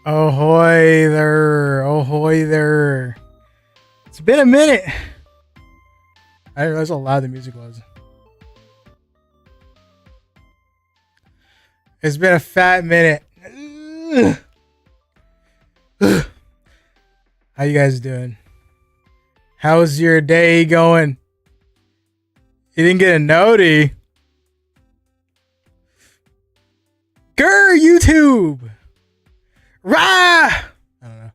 Ahoy there. Ahoy there. It's been a minute. I didn't realize how loud the music was. It's been a fat minute. How you guys doing? How's your day going? You didn't get a noti. Grr, YouTube. Rah! I don't know.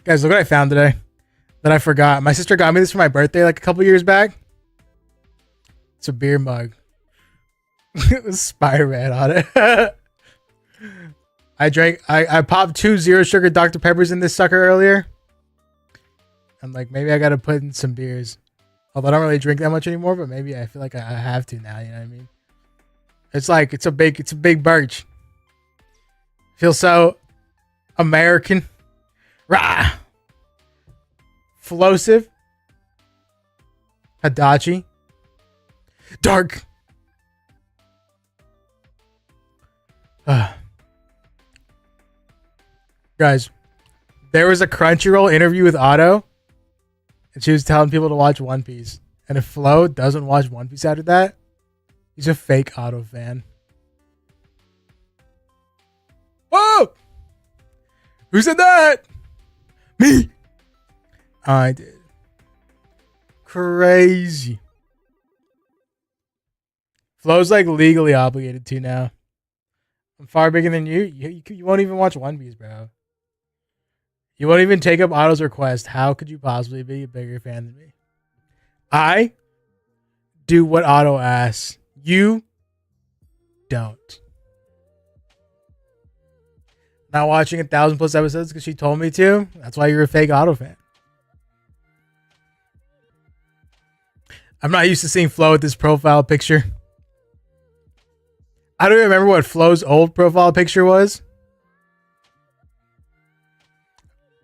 Guys, look what I found today that I forgot. My sister got me this for my birthday like a couple years back. It's a beer mug. It was Spider-Man on it. I popped 2 zero sugar Dr. Peppers in this sucker earlier. I'm like, maybe I gotta put in some beers. Although I don't really drink that much anymore, but maybe I feel like I have to now, you know what I mean? It's like it's a big birch. Feel so American. Rah! Flosive. Hadachi. Dark. Guys, there was a Crunchyroll interview with Otto, and she was telling people to watch One Piece. And if Flo doesn't watch One Piece after that, he's a fake Otto fan. Whoa! Who said that? Me. I did. Crazy. Flo's like legally obligated to now. I'm far bigger than you. You won't even watch One Piece, bro. You won't even take up Otto's request. How could you possibly be a bigger fan than me? I do what Otto asks. You don't. Not watching 1,000+ episodes because she told me to. That's why you're a fake Otto fan. I'm not used to seeing Flo with this profile picture. I don't remember what Flo's old profile picture was.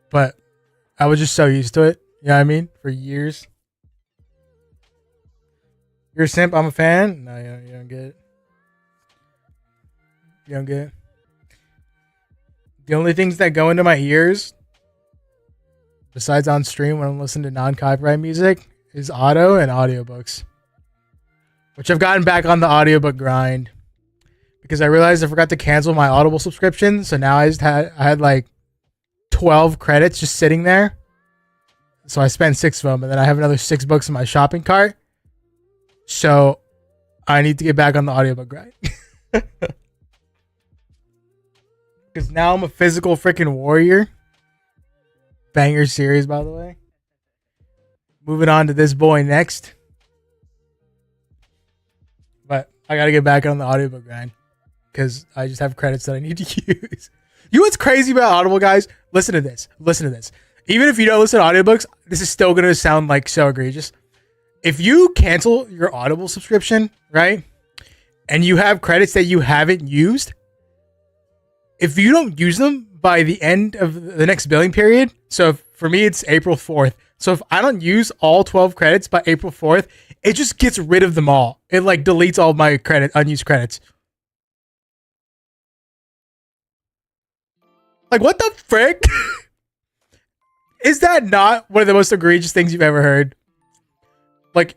But I was just so used to it. You know what I mean? For years. You're a simp, I'm a fan? No, you don't get it. You don't get it. The only things that go into my ears, besides on stream when I'm listening to non-copyright music, is Otto and audiobooks. Which I've gotten back on the audiobook grind. Because I realized I forgot to cancel my Audible subscription. So now I had like 12 credits just sitting there. So I spent 6 of them. And then I have another 6 books in my shopping cart. So I need to get back on the audiobook grind. Because now I'm a physical freaking warrior. Banger series, by the way. Moving on to this boy next. But I got to get back on the audiobook grind. Because I just have credits that I need to use. You know what's crazy about Audible, guys? Listen to this. Listen to this. Even if you don't listen to audiobooks, this is still going to sound like so egregious. If you cancel your Audible subscription, right? And you have credits that you haven't used. If you don't use them by the end of the next billing period. So for me, it's April 4th. So if I don't use all 12 credits by April 4th, it just gets rid of them all. It like deletes all of my unused credits. Like, what the frick? Is that not one of the most egregious things you've ever heard? Like,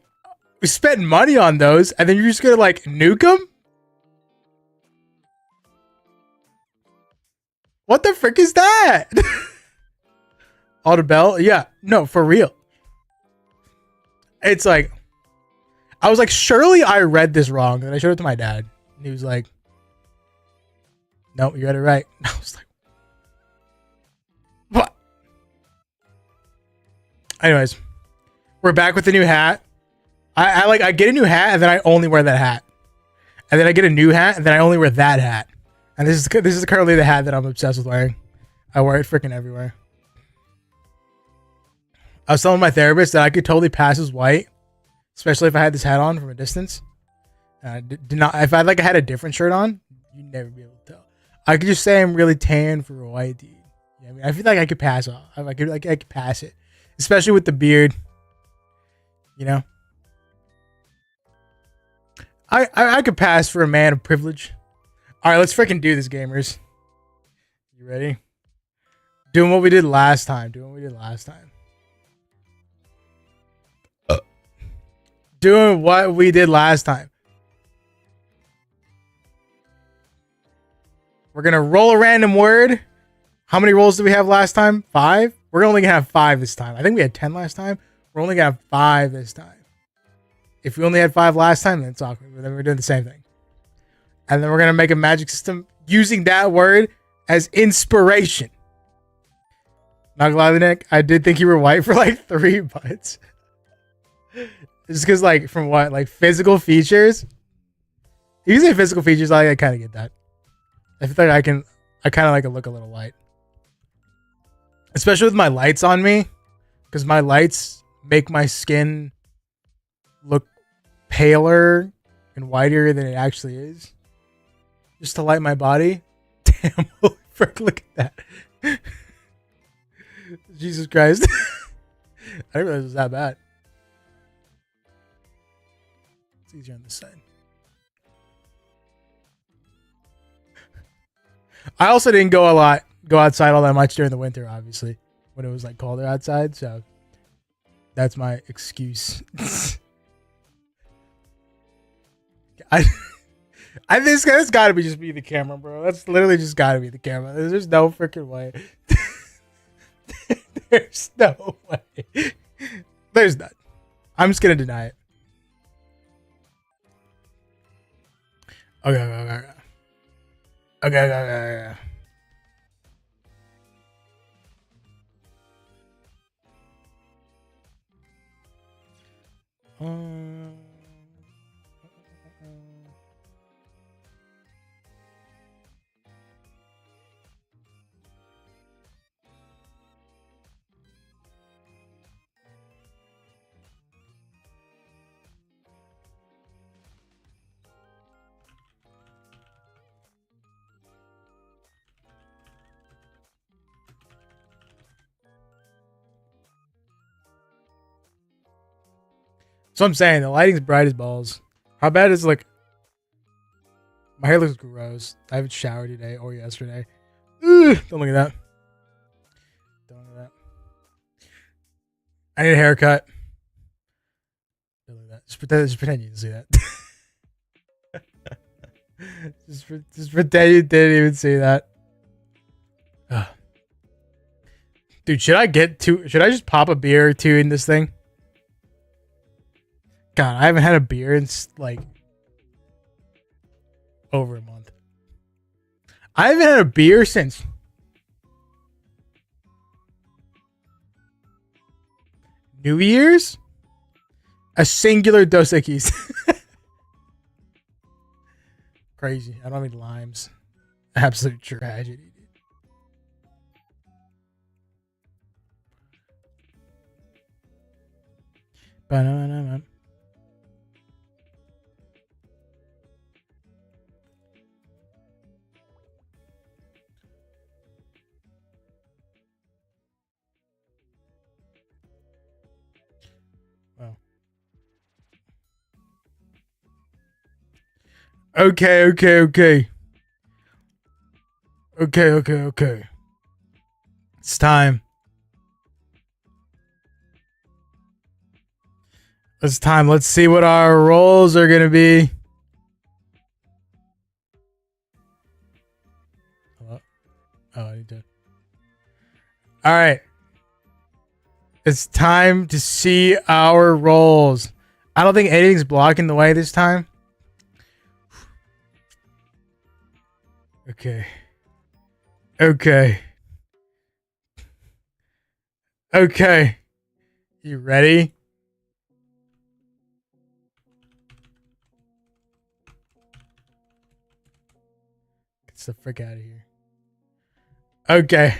we spent money on those, and then you're just gonna, like, nuke them? What the frick is that? Audible? Yeah. No, for real. It's like, I was like, surely I read this wrong. And I showed it to my dad. And he was like, no, you read it right. And I was like, what? Anyways, we're back with the new hat. I get a new hat and then I only wear that hat. And then I get a new hat and then I only wear that hat. And this is currently the hat that I'm obsessed with wearing. I wear it freaking everywhere. I was telling my therapist that I could totally pass as white, especially if I had this hat on from a distance. And I did not. If I had a different shirt on, you'd never be able to tell. I could just say I'm really tan for a white dude. You know what I mean, I feel like I could pass off. I could pass it, especially with the beard. You know, I could pass for a man of privilege. All right, let's freaking do this, gamers. You ready? Doing what we did last time. Doing what we did last time. Doing what we did last time. We're going to roll a random word. How many rolls did we have last time? 5? We're only going to have 5 this time. I think we had 10 last time. We're only going to have 5 this time. If we only had 5 last time, then it's awkward. But then we're doing the same thing. And then we're going to make a magic system using that word as inspiration. Not gonna lie, Nick, I did think you were white for like 3 months. Just because, like, from what? Like, physical features? You say physical features, I kind of get that. I feel like I kind of like to look a little white. Especially with my lights on me. Because my lights make my skin look paler and whiter than it actually is. Just to light my body. Damn, holy frick, look at that. Jesus Christ. I didn't realize it was that bad. It's easier on this side. I also didn't go outside all that much during the winter, obviously, when it was like colder outside, so that's my excuse. I think that's gotta be just be the camera, bro. That's literally just gotta be the camera. There's no freaking way. There's no way. There's none. I'm just gonna deny it. Okay. So I'm saying the lighting's bright as balls. How bad is like my hair looks gross. I haven't showered today or yesterday. Ugh, don't look at that. Don't look at that. I need a haircut. Don't look at that. Just pretend you didn't see that. just pretend you didn't even see that. Ugh. Dude, should I just pop a beer or two in this thing? God, I haven't had a beer in like over a month. I haven't had a beer since New Year's. A singular Dos Equis. Crazy. I don't need limes. Absolute tragedy. Ba-na-na-na. Okay. It's time. It's time. Let's see what our roles are going to be. Oh, I need to. All right. It's time to see our roles. I don't think anything's blocking the way this time. Okay. You ready? Get the frick out of here. Okay.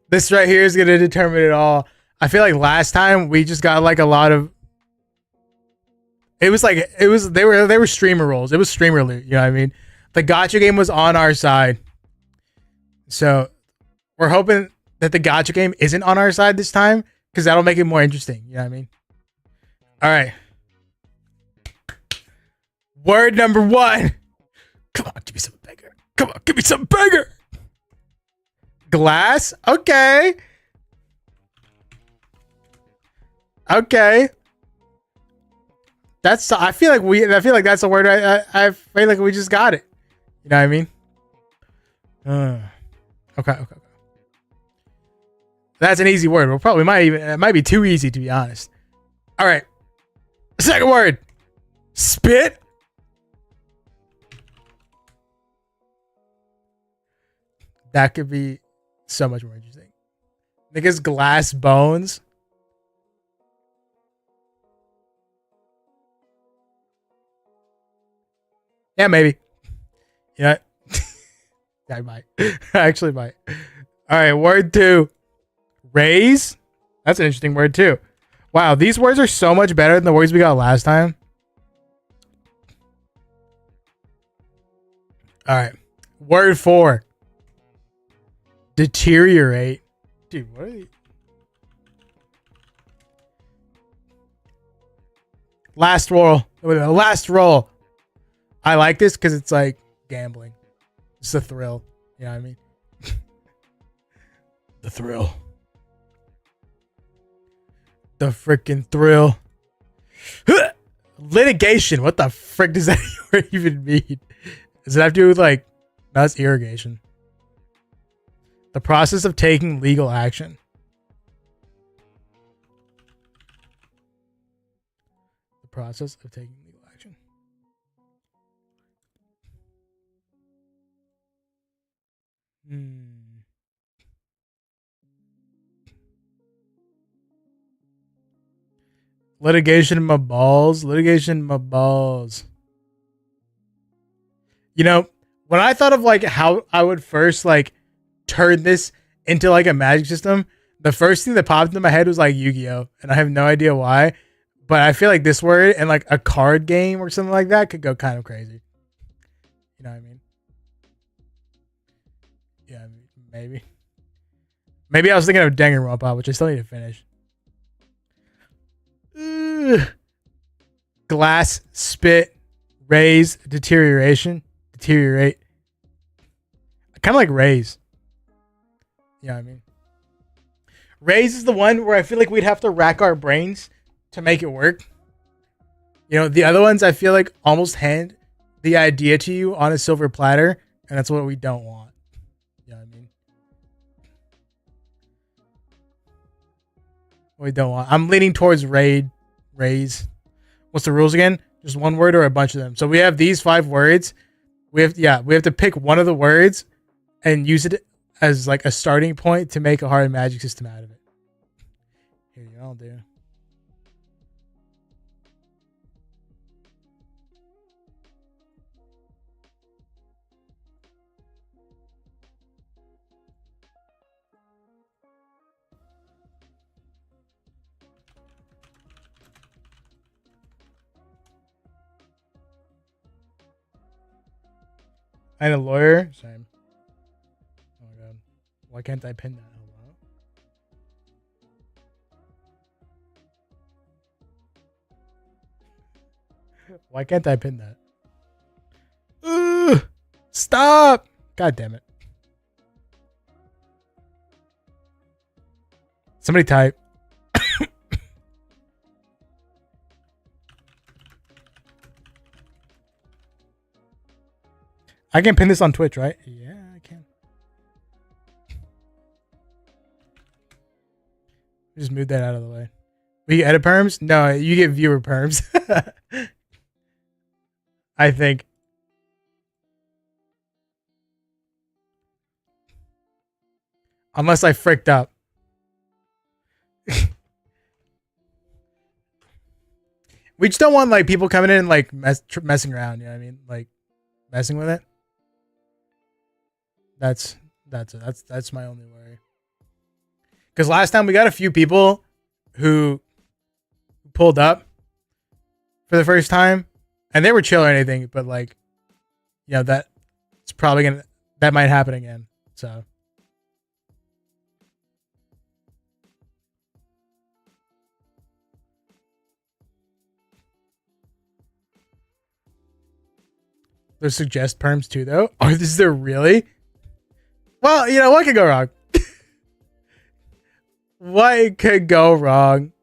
This right here is going to determine it all. I feel like last time we just got like a lot of they were streamer roles. It was streamer loot, you know what I mean? The gacha game was on our side. So we're hoping that the gacha game isn't on our side this time, because that'll make it more interesting, you know what I mean? All right. Word number 1. Come on, give me some bigger. Come on, give me some bigger. Glass. Okay. Okay. That's. I feel like that's a word. I feel like we just got it. You know what I mean? Okay. That's an easy word. We'll probably might even. It might be too easy to be honest. All right. Second word. Spit. That could be so much more interesting. Niggas glass bones. Yeah, maybe. You know, I might. I actually might. All right, word 2. Raise. That's an interesting word too. Wow, these words are so much better than the words we got last time. All right. Word 4. Deteriorate. Dude, what are these? Last roll. Last roll. I like this because it's like gambling. It's a thrill. You know what I mean? The thrill. The freaking thrill. Litigation. What the frick does that even mean? Does it have to do with like... No, that's irrigation. The process of taking legal action. The process of taking legal action. Litigation in my balls. Litigation in my balls. You know, when I thought of like how I would first like turn this into like a magic system, the first thing that popped into my head was like Yu-Gi-Oh! And I have no idea why. But I feel like this word and like a card game or something like that could go kind of crazy. You know what I mean? Yeah, maybe. Maybe I was thinking of Danganronpa, which I still need to finish. Glass, spit, raise, deterioration, deteriorate. I kind of like raise. You know what I mean? Raise is the one where I feel like we'd have to rack our brains to make it work. You know, the other ones I feel like almost hand the idea to you on a silver platter, and that's what we don't want. You know what I mean? We don't want. I'm leaning towards raise. What's the rules again? Just one word or a bunch of them. So we have these 5 words. We have to pick one of the words and use it as like a starting point to make a hard magic system out of it. Here you go, dude. And a lawyer. Same. Oh my god. Why can't I pin that? Why can't I pin that? Ugh, stop! God damn it. Somebody type. I can pin this on Twitch, right? Yeah, I can. Just move that out of the way. We edit perms? No, you get viewer perms. I think. Unless I fricked up. We just don't want like people coming in and like messing around, you know what I mean? Like messing with it. That's my only worry. Because last time we got a few people who pulled up for the first time, and they were chill or anything, but like, you know, that might happen again. So there's suggest perms too, though. Oh, is there really? Well, you know what could go wrong? What could go wrong?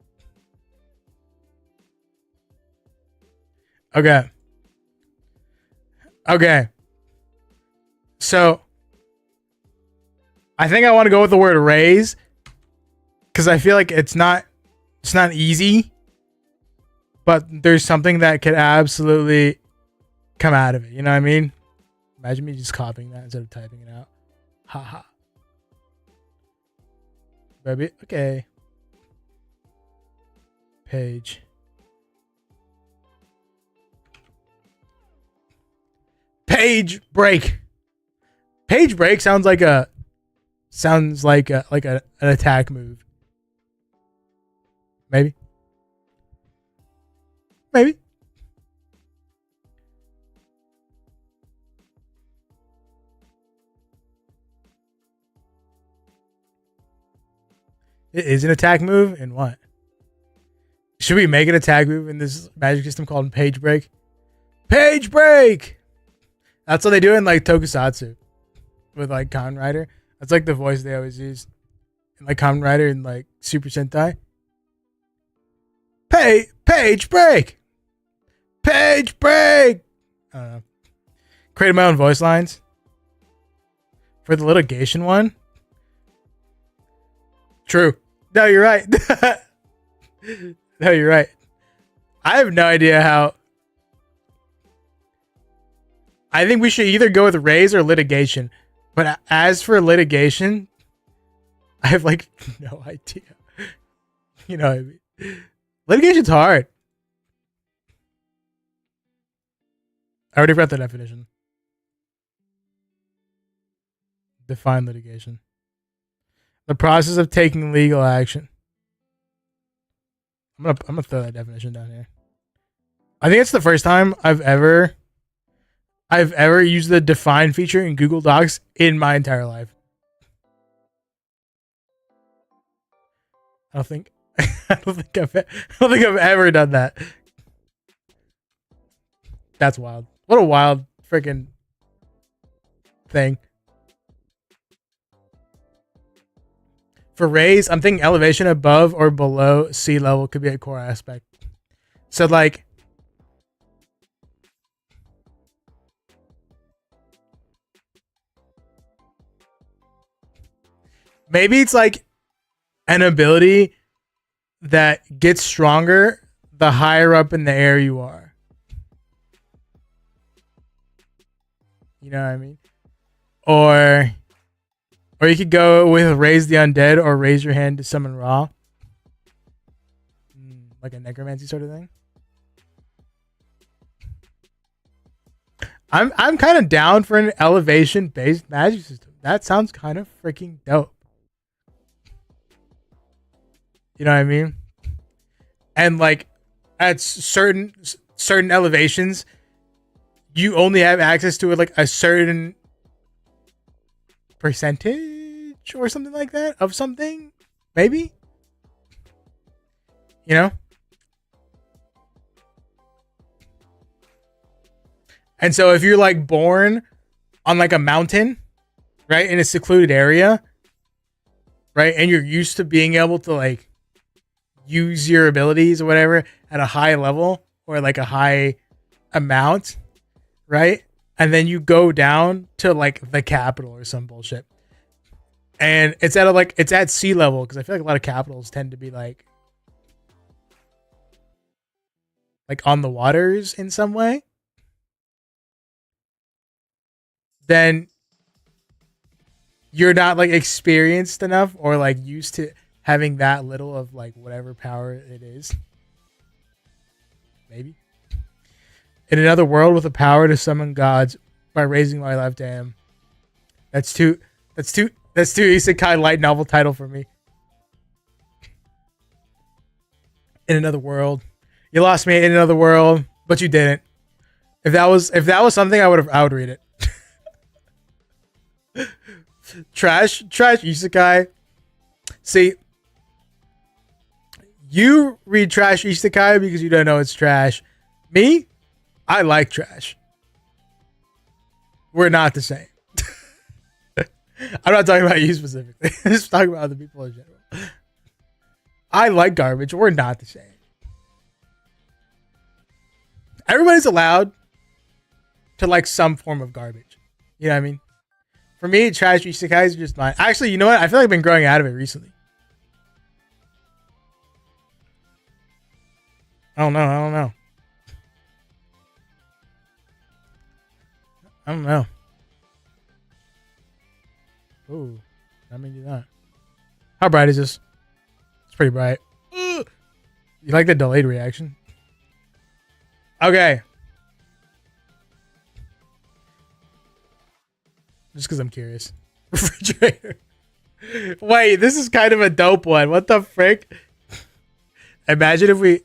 Okay. Okay. So I think I want to go with the word raise because I feel like it's not easy, but there's something that could absolutely come out of it. You know what I mean? Imagine me just copying that instead of typing it out. Haha. Baby. Okay. Page. Page break. Page break sounds like an attack move. Maybe. Maybe. It is an attack move? In what? Should we make an attack move in this magic system called Page Break? Page Break! That's what they do in like Tokusatsu with like Kamen Rider. That's like the voice they always use in like Kamen Rider and like Super Sentai. Page Break! Page Break! I don't know. Created my own voice lines. For the litigation one? True. No, you're right. No, you're right. I have no idea how. I think we should either go with raise or litigation. But as for litigation, I have like no idea. You know what I mean? Litigation's hard. I already read the definition. Define litigation. The process of taking legal action. I'm gonna throw that definition down here. I think it's the first time I've ever used the define feature in Google Docs in my entire life. I don't think I've ever done that. That's wild. What a wild freaking thing. For raise, I'm thinking elevation above or below sea level could be a core aspect. So like maybe it's like an ability that gets stronger the higher up in the air you are. You know what I mean? Or you could go with raise the undead or raise your hand to summon Ra. Like a necromancy sort of thing. I'm kind of down for an elevation based magic system. That sounds kind of freaking dope. You know what I mean? And like at certain elevations, you only have access to like a certain percentage or something like that of something, maybe. You know? And so if you're like born on like a mountain, right, in a secluded area, right, and you're used to being able to like use your abilities or whatever at a high level or like a high amount, right? And then you go down to like the capital or some bullshit. And it's at sea level because I feel like a lot of capitals tend to be like on the waters in some way. Then you're not like experienced enough or like used to having that little of like whatever power it is. Maybe. In another world with the power to summon gods by raising my life. Damn. That's too isekai light novel title for me. In another world. You lost me in another world, but you didn't. If that was something I would read it. Trash isekai. See, you read trash isekai because you don't know it's trash. Me, I like trash. We're not the same. I'm not talking about you specifically. I'm just talking about other people in general. I like garbage. We're not the same. Everybody's allowed to like some form of garbage. You know what I mean? For me, trash isekais are just mine. Actually, you know what? I feel like I've been growing out of it recently. I don't know. I don't know. I don't know. Ooh, let me do that. How bright is this? It's pretty bright. Ugh. You like the delayed reaction? Okay. Just because I'm curious. Refrigerator. Wait, this is kind of a dope one. What the frick? Imagine if we.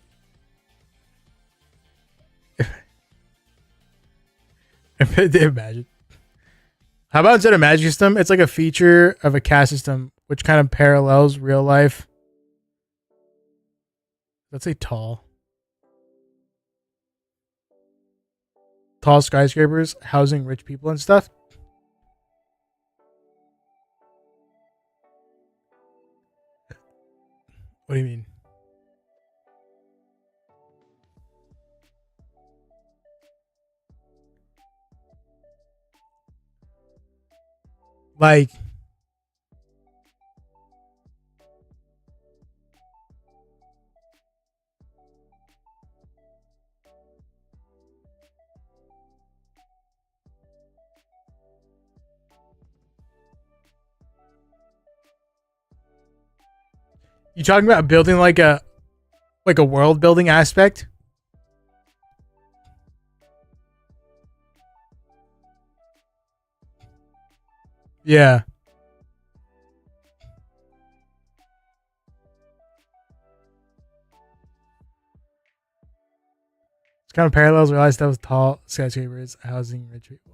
Imagine. How about instead of magic system, it's like a feature of a caste system which kind of parallels real life. Let's say tall. Tall skyscrapers housing rich people and stuff. What do you mean? Like, you talking about building like a world building aspect? Yeah. It's kind of parallels real life stuff with tall skyscrapers housing rich people.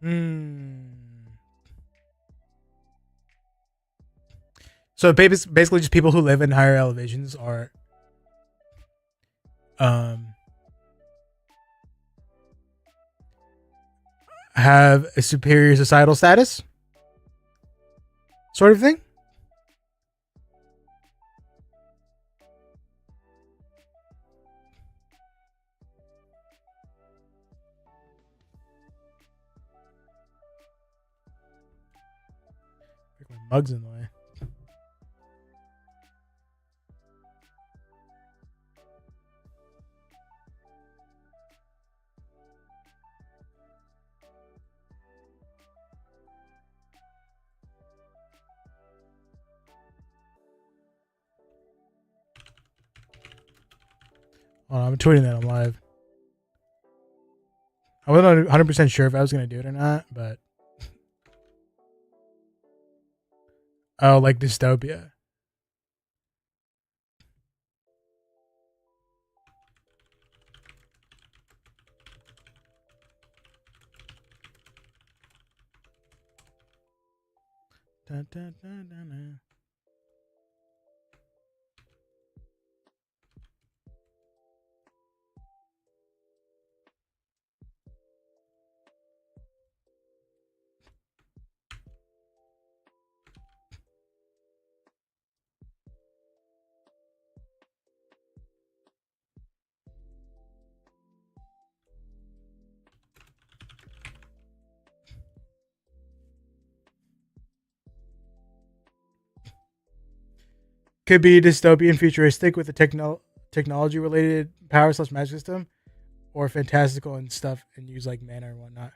Hmm. So basically just people who live in higher elevations are um have a superior societal status, sort of thing. My mug's in the way. Oh, I'm tweeting that I'm live. I wasn't 100% sure if I was gonna do it or not, but oh, like dystopia. Dun, dun, dun, dun, dun. Could be dystopian futuristic with a technology related power slash magic system, or fantastical and stuff and use like mana and whatnot.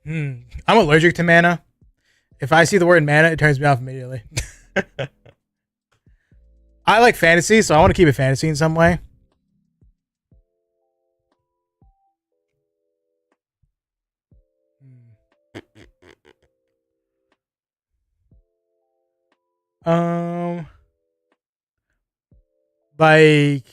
I'm allergic to mana. If I see the word mana, it turns me off immediately. I like fantasy, so I want to keep it fantasy in some way. Um, like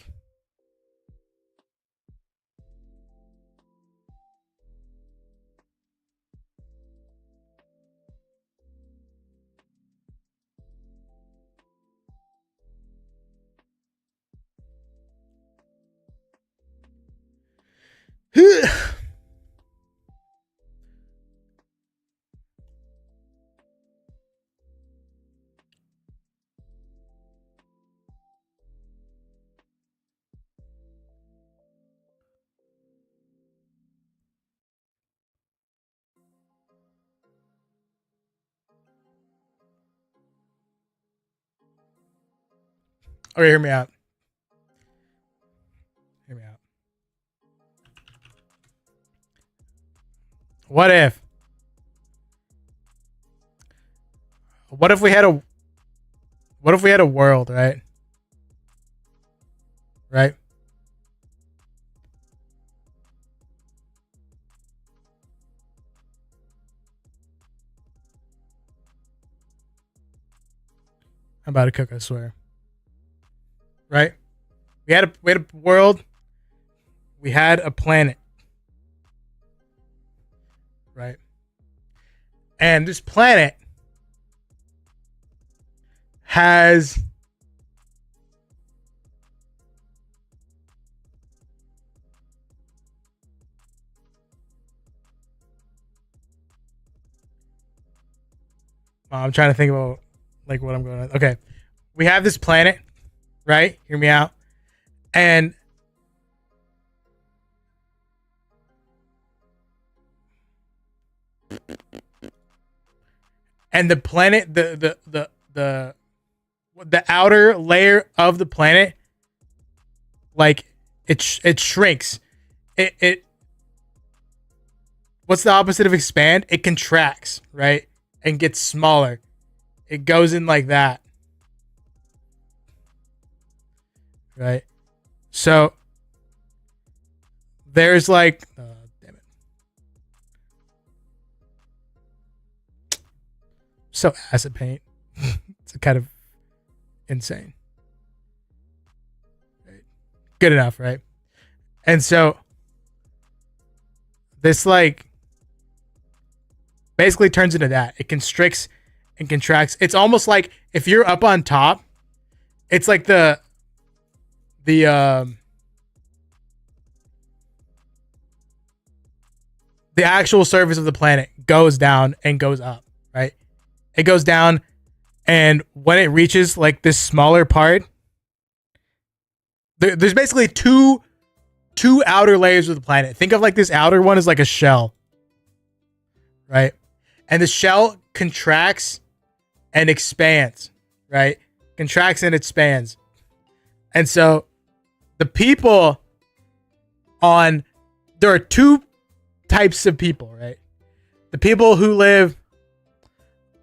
Okay, hear me out. Hear me out. What if we had a world, right? Right? I'm about to cook, I swear. Right? We had a world. We had a planet. Right? And this planet has I'm trying to think about like what I'm going to. Okay. We have this planet, right? Hear me out. And the planet, the outer layer of the planet, like it shrinks. It what's the opposite of expand? It contracts, right? And gets smaller. It goes in like that. Right? So there's like damn it. So acid paint. It's kind of insane. Right? Good enough, right? And so this like basically turns into that. It constricts and contracts. It's almost like if you're up on top, it's like the actual surface of the planet goes down and goes up, right? It goes down, and when it reaches like this smaller part, there's basically two outer layers of the planet. Think of like this outer one as like a shell, right? And the shell contracts and expands, right? Contracts and expands. And so the people there are two types of people, right? The people who live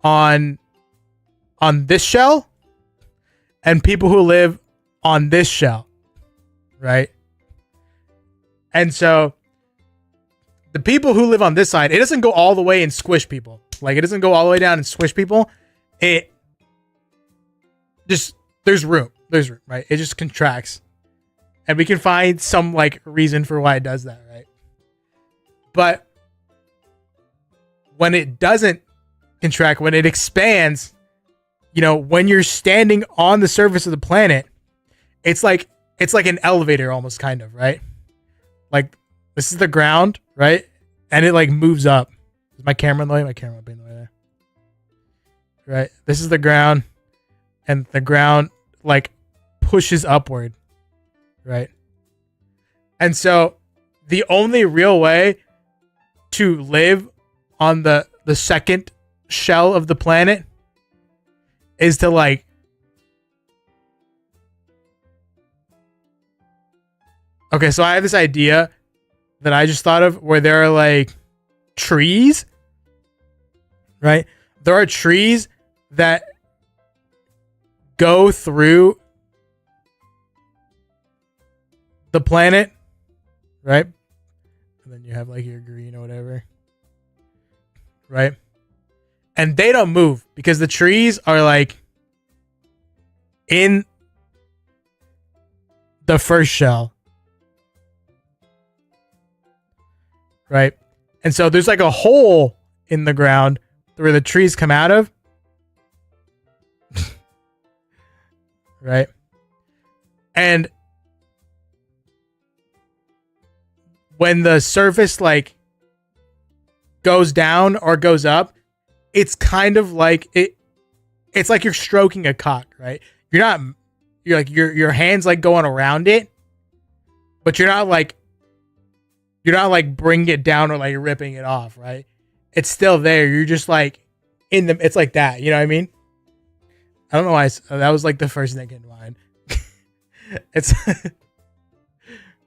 on this shell and people who live on this shell, right? And so the people who live on this side, it doesn't go all the way and squish people. Like it doesn't go all the way down and squish people. It just, there's room, right? It just contracts. And we can find some like reason for why it does that, right? But when it doesn't contract, when it expands, you know, when you're standing on the surface of the planet, it's like an elevator almost, kind of, right? Like this is the ground, right? And it like moves up. Is my camera in the way? My camera will be in the way there. Right? This is the ground, and the ground like pushes upward, right? And so the only real way to live on the second shell of the planet is to like okay, so I have this idea that I just thought of where there are like trees, right? There are trees that go through the planet, right? And then you have like your green or whatever, right? And they don't move because the trees are like in the first shell, right? And so there's like a hole in the ground where the trees come out of, right? And when the surface like goes down or goes up, it's kind of like it's like you're stroking a cock, right? You're like your hands like going around it, but you're not like bringing it down or like ripping it off, right? It's still there. You're just like it's like that, you know what I mean? I don't know why that was like the first thing that came to mind. It's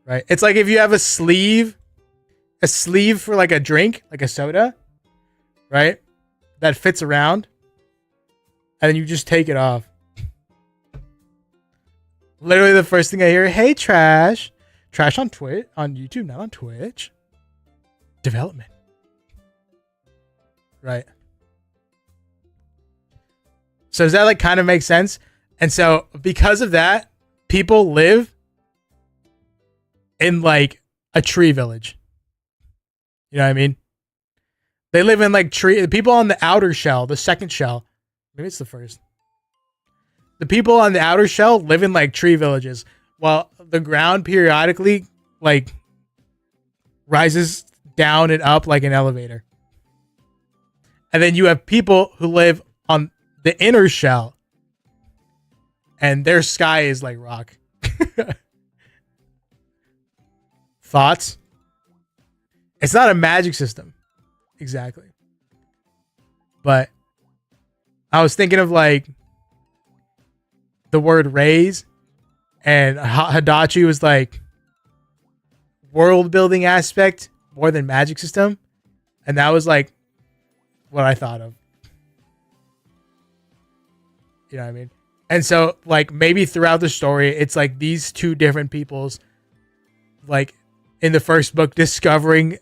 right. It's like if you have a sleeve for like a drink, like a soda, right? That fits around, and then you just take it off. Literally the first thing I hear, hey Trash. Trash on on YouTube, not on Twitch. Development. Right. So does that like kind of make sense? And so because of that, people live in like a tree village. You know what I mean? They live in like people on the outer shell, the second shell. Maybe it's the first. The people on the outer shell live in like tree villages, while the ground periodically like rises down and up like an elevator. And then you have people who live on the inner shell, and their sky is like rock. Thoughts? It's not a magic system. Exactly. But I was thinking of like the word raise, and Hadachi was like world building aspect more than magic system. And that was like what I thought of. You know what I mean? And so like maybe throughout the story, it's like these two different people's like in the first book discovering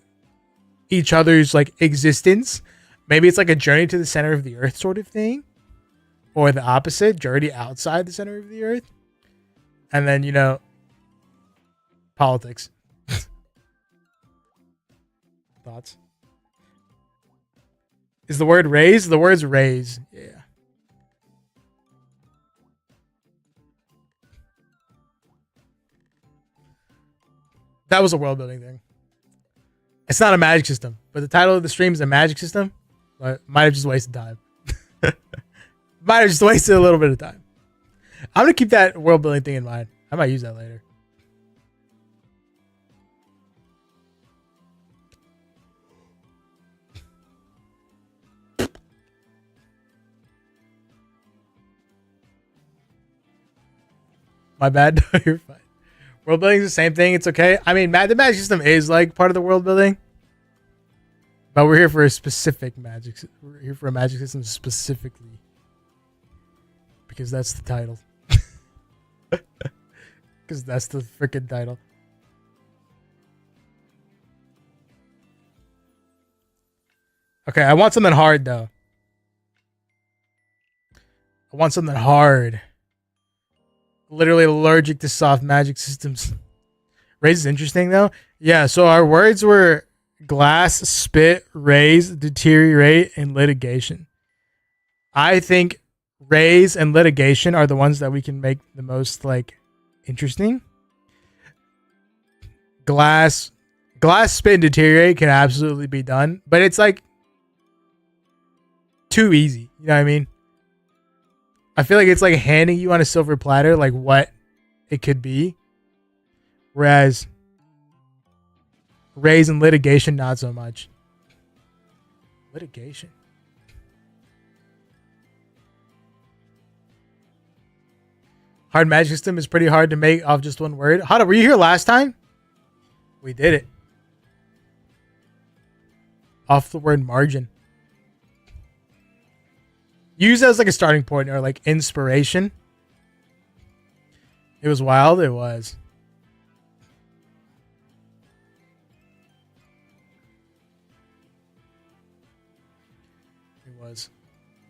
each other's like existence. Maybe it's like a journey to the center of the earth sort of thing. Or the opposite, journey outside the center of the earth. And then, you know, politics. Thoughts? Is the word raise? The word's raise. Yeah. That was a world building thing. It's not a magic system, but the title of the stream is a magic system. But might have just wasted time. Might have just wasted a little bit of time. I'm gonna keep that world building thing in mind. I might use that later. My bad. You're fine. World building is the same thing. It's okay. I mean, the magic system is like part of the world building, but we're here for a specific magic. We're here for a magic system specifically because that's the title. Because that's the freaking title. Okay, I want something hard though. I want something hard. Literally allergic to soft magic systems. Raise is interesting though. Yeah, so our words were glass, spit, raise, deteriorate, and litigation. I think raise and litigation are the ones that we can make the most like interesting. Glass, spit, and deteriorate can absolutely be done, but it's like too easy. You know what I mean? I feel like it's like handing you on a silver platter like what it could be. Whereas raise and litigation, not so much. Litigation. Hard magic system is pretty hard to make off just one word. Hada, were you here last time? We did it. Off the word margin. Use that as like a starting point or like inspiration. It was wild. It was. It was.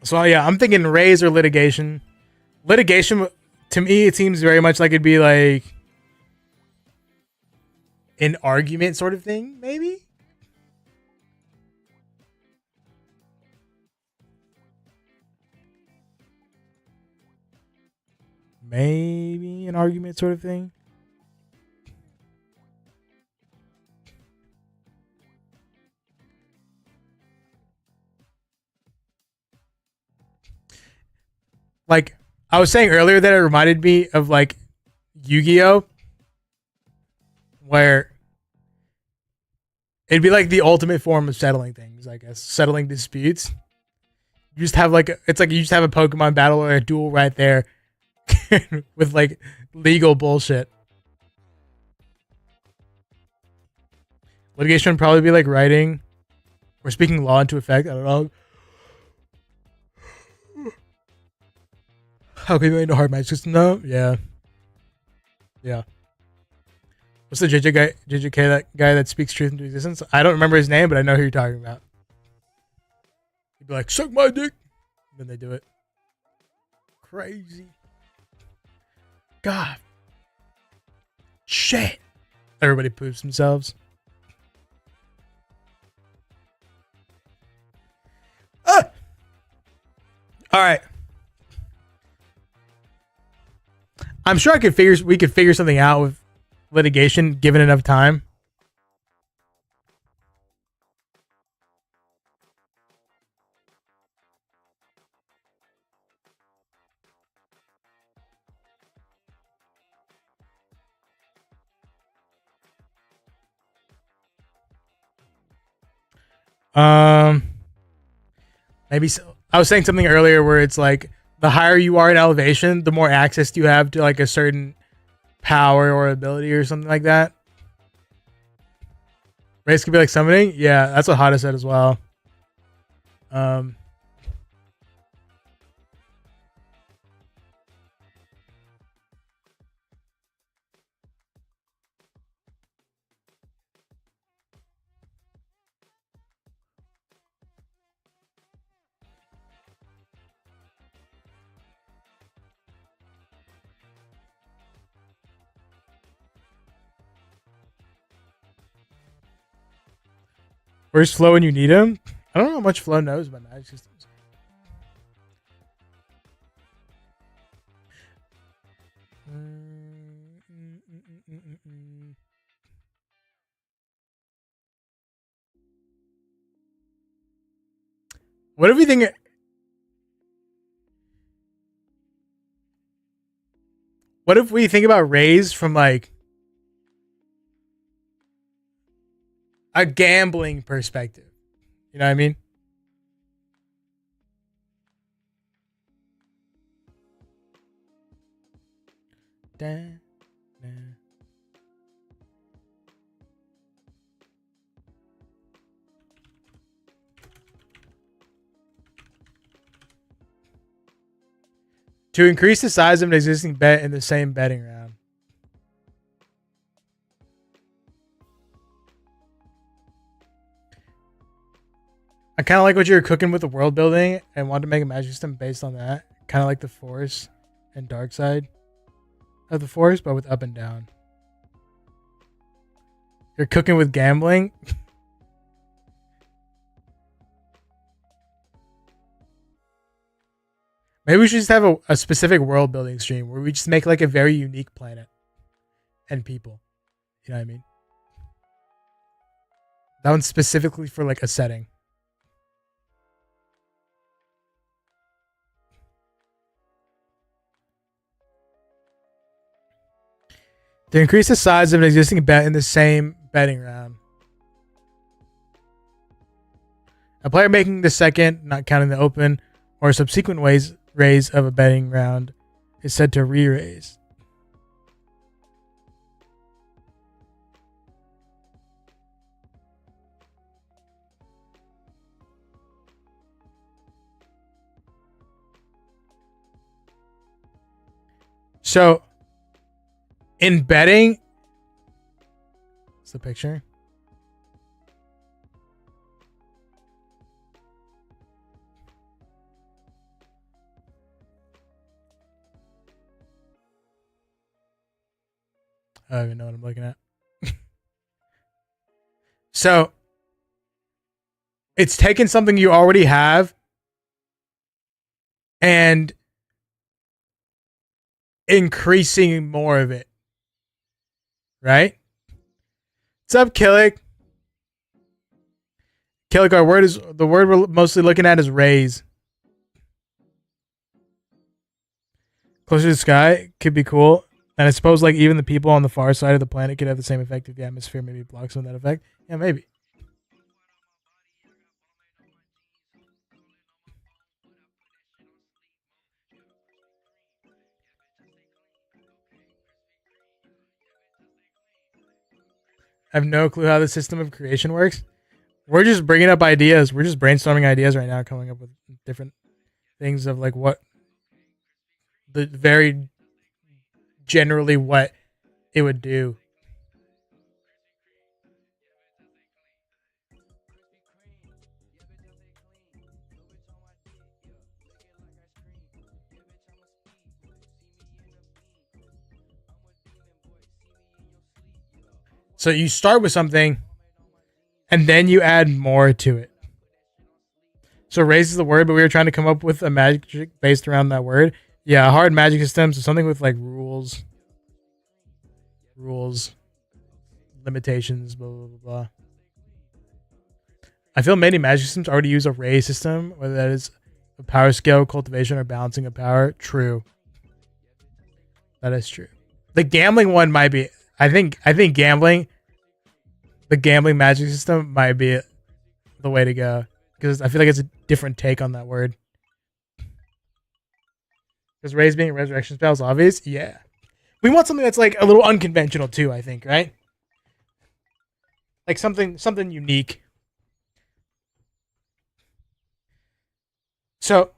So yeah, I'm thinking raise or litigation. Litigation, to me, it seems very much like it'd be like an argument sort of thing, maybe? Maybe an argument sort of thing. Like, I was saying earlier that it reminded me of like Yu-Gi-Oh! Where it'd be like the ultimate form of settling things, I guess. Settling disputes. You just have like, it's like you just have a Pokemon battle or a duel right there with like legal bullshit. Litigation would probably be like writing or speaking law into effect. I don't know. How can you make a hard magic system though? Yeah. Yeah. What's the JJK that guy that speaks truth into existence? I don't remember his name, but I know who you're talking about. He'd be like, suck my dick. Then they do it. Crazy. God. Shit. Everybody poops themselves. Ah! All right. I'm sure we could figure something out with litigation given enough time. Maybe so. I was saying something earlier where it's like the higher you are in elevation, the more access you have to like a certain power or ability or something like that. Race could be like summoning. Yeah, that's what Hada said as well. Where's Flo when you need him? I don't know how much Flo knows about magic systems. What if we think? What if we think about Rays from like a gambling perspective? You know what I mean? Da, da. To increase the size of an existing bet in the same betting round. I kind of like what you're cooking with the world building and want to make a magic system based on that. Kind of like the Force and Dark Side of the Force, but with up and down. You're cooking with gambling. Maybe we should just have a specific world building stream where we just make like a very unique planet and people. You know what I mean? That one's specifically for like a setting. To increase the size of an existing bet in the same betting round. A player making the second, not counting the open, or subsequent raise of a betting round is said to re-raise. So, in betting, what's the picture? I don't even know what I'm looking at. So, it's taking something you already have and increasing more of it. Right? What's up, Killick? Killick, the word we're mostly looking at is raise. Closer to the sky could be cool. And I suppose like even the people on the far side of the planet could have the same effect if the atmosphere maybe blocks some of that effect. Yeah, maybe. I have no clue how the system of creation works. We're just bringing up ideas. We're just brainstorming ideas right now, coming up with different things of like what the very generally what it would do. So you start with something and then you add more to it. So raise is the word, but we were trying to come up with a magic based around that word. Yeah, a hard magic system, so something with like rules, limitations, blah blah blah blah. I feel many magic systems already use a raise system, whether that is a power scale, cultivation, or balancing of power. True. That is true. The gambling one might be. I think gambling, the gambling magic system might be the way to go because I feel like it's a different take on that word. Because raise being a resurrection spell is obvious. Yeah, we want something that's like a little unconventional too. I think, right? Like something unique. So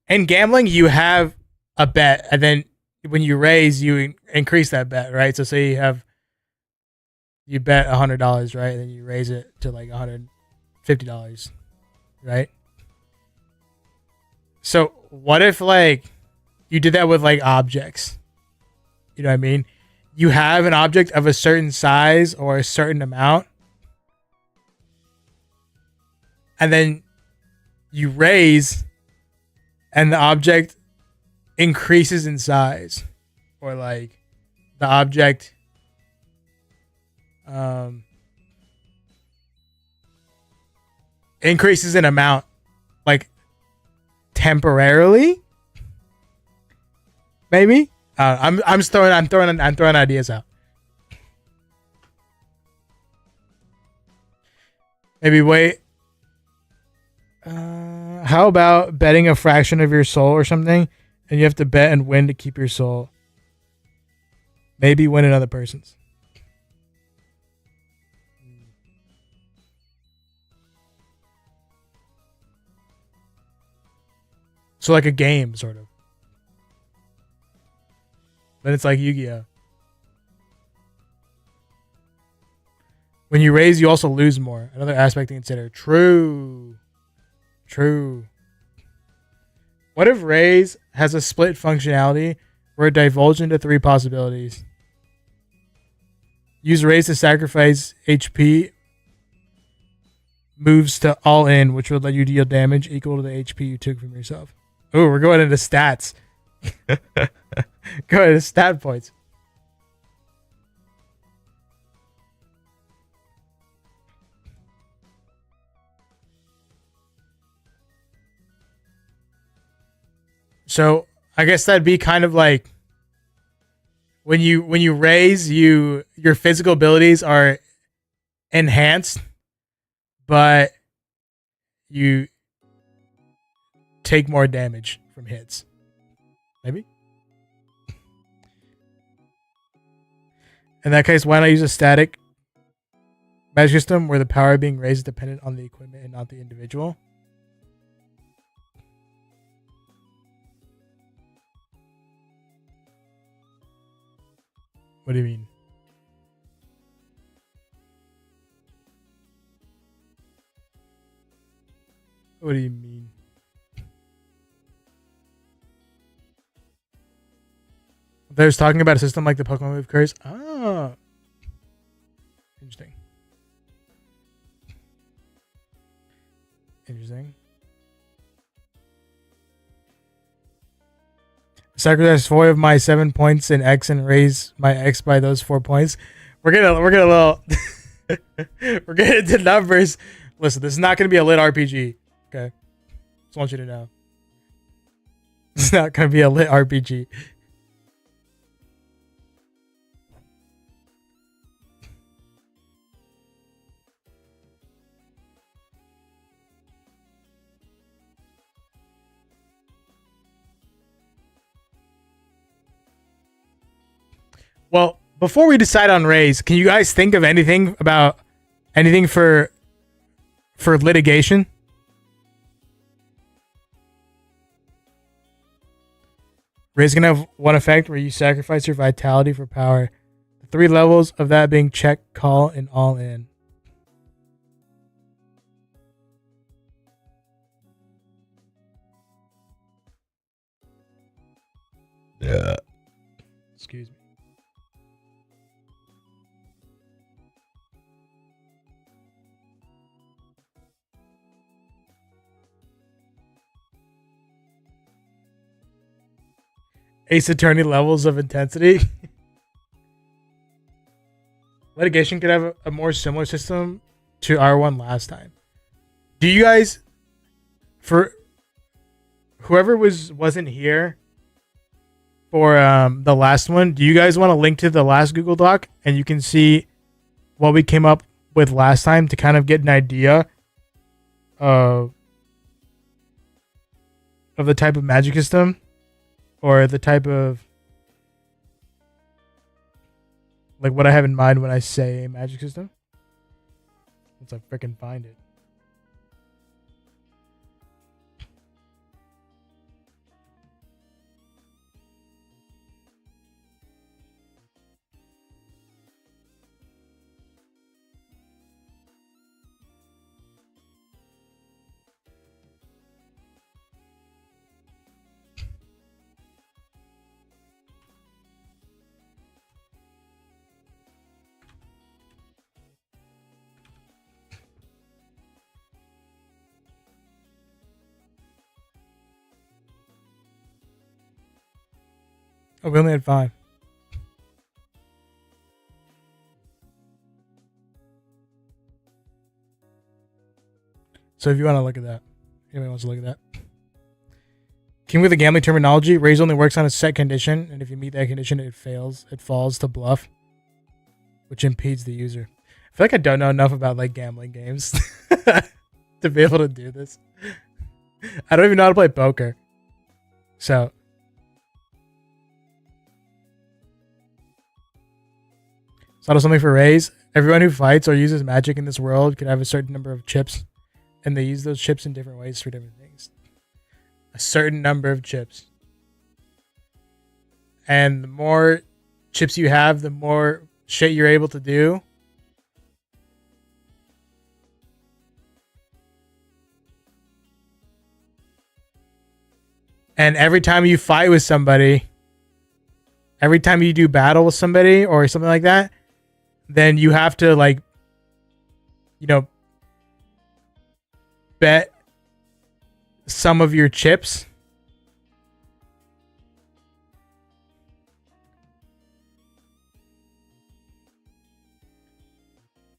in gambling, you have a bet, and then when you raise, you increase that bet, right? So say you bet $100, right? And then you raise it to like $150, right? So what if like you did that with like objects? You know what I mean? You have an object of a certain size or a certain amount, and then you raise, and the object increases in size, or like the object increases in amount, like temporarily, maybe. I'm throwing ideas out. Maybe wait. How about betting a fraction of your soul or something, and you have to bet and win to keep your soul? Maybe win another person's. So like a game, sort of. Then it's like Yu-Gi-Oh. When you raise, you also lose more. Another aspect to consider. True. What if raise has a split functionality where it divulges into 3 possibilities? Use raise to sacrifice HP moves to all in, which would let you deal damage equal to the HP you took from yourself. Oh, we're going into stats. Go ahead, stat points. So I guess that'd be kind of like when you raise, your physical abilities are enhanced, but you take more damage from hits. Maybe. In that case, why not use a static magic system where the power being raised is dependent on the equipment and not the individual? What do you mean? What do you mean? There's talking about a system like the Pokemon Move Curse. Ah, interesting. Interesting. Sacrifice 4 of my 7 points in X and raise my X by those 4 points. We're gonna a little we're getting into numbers. Listen, this is not gonna be a lit RPG. Okay. Just want you to know. It's not gonna be a lit RPG. Well, before we decide on raise, can you guys think of anything for litigation? Raise can have one effect where you sacrifice your vitality for power. The 3 levels of that being check, call, and all in. Yeah. Excuse me. Ace Attorney levels of intensity. Litigation could have a more similar system to R1 last time. Do you guys, for whoever wasn't here for the last one, do you guys want to link to the last Google Doc and you can see what we came up with last time to kind of get an idea of the type of magic system or the type of like what I have in mind when I say magic system? Once I freaking find it. Oh, we only had 5. So if you want to look at that, anybody wants to look at that. King with the gambling terminology, raise only works on a set condition, and if you meet that condition, it falls to bluff, which impedes the user. I feel like I don't know enough about like gambling games to be able to do this. I don't even know how to play poker. So something for raise. Everyone who fights or uses magic in this world could have a certain number of chips, and they use those chips in different ways for different things. A certain number of chips. And the more chips you have, the more shit you're able to do. And every time you fight with somebody, every time you do battle with somebody or something like that, then you have to like, you know, bet some of your chips.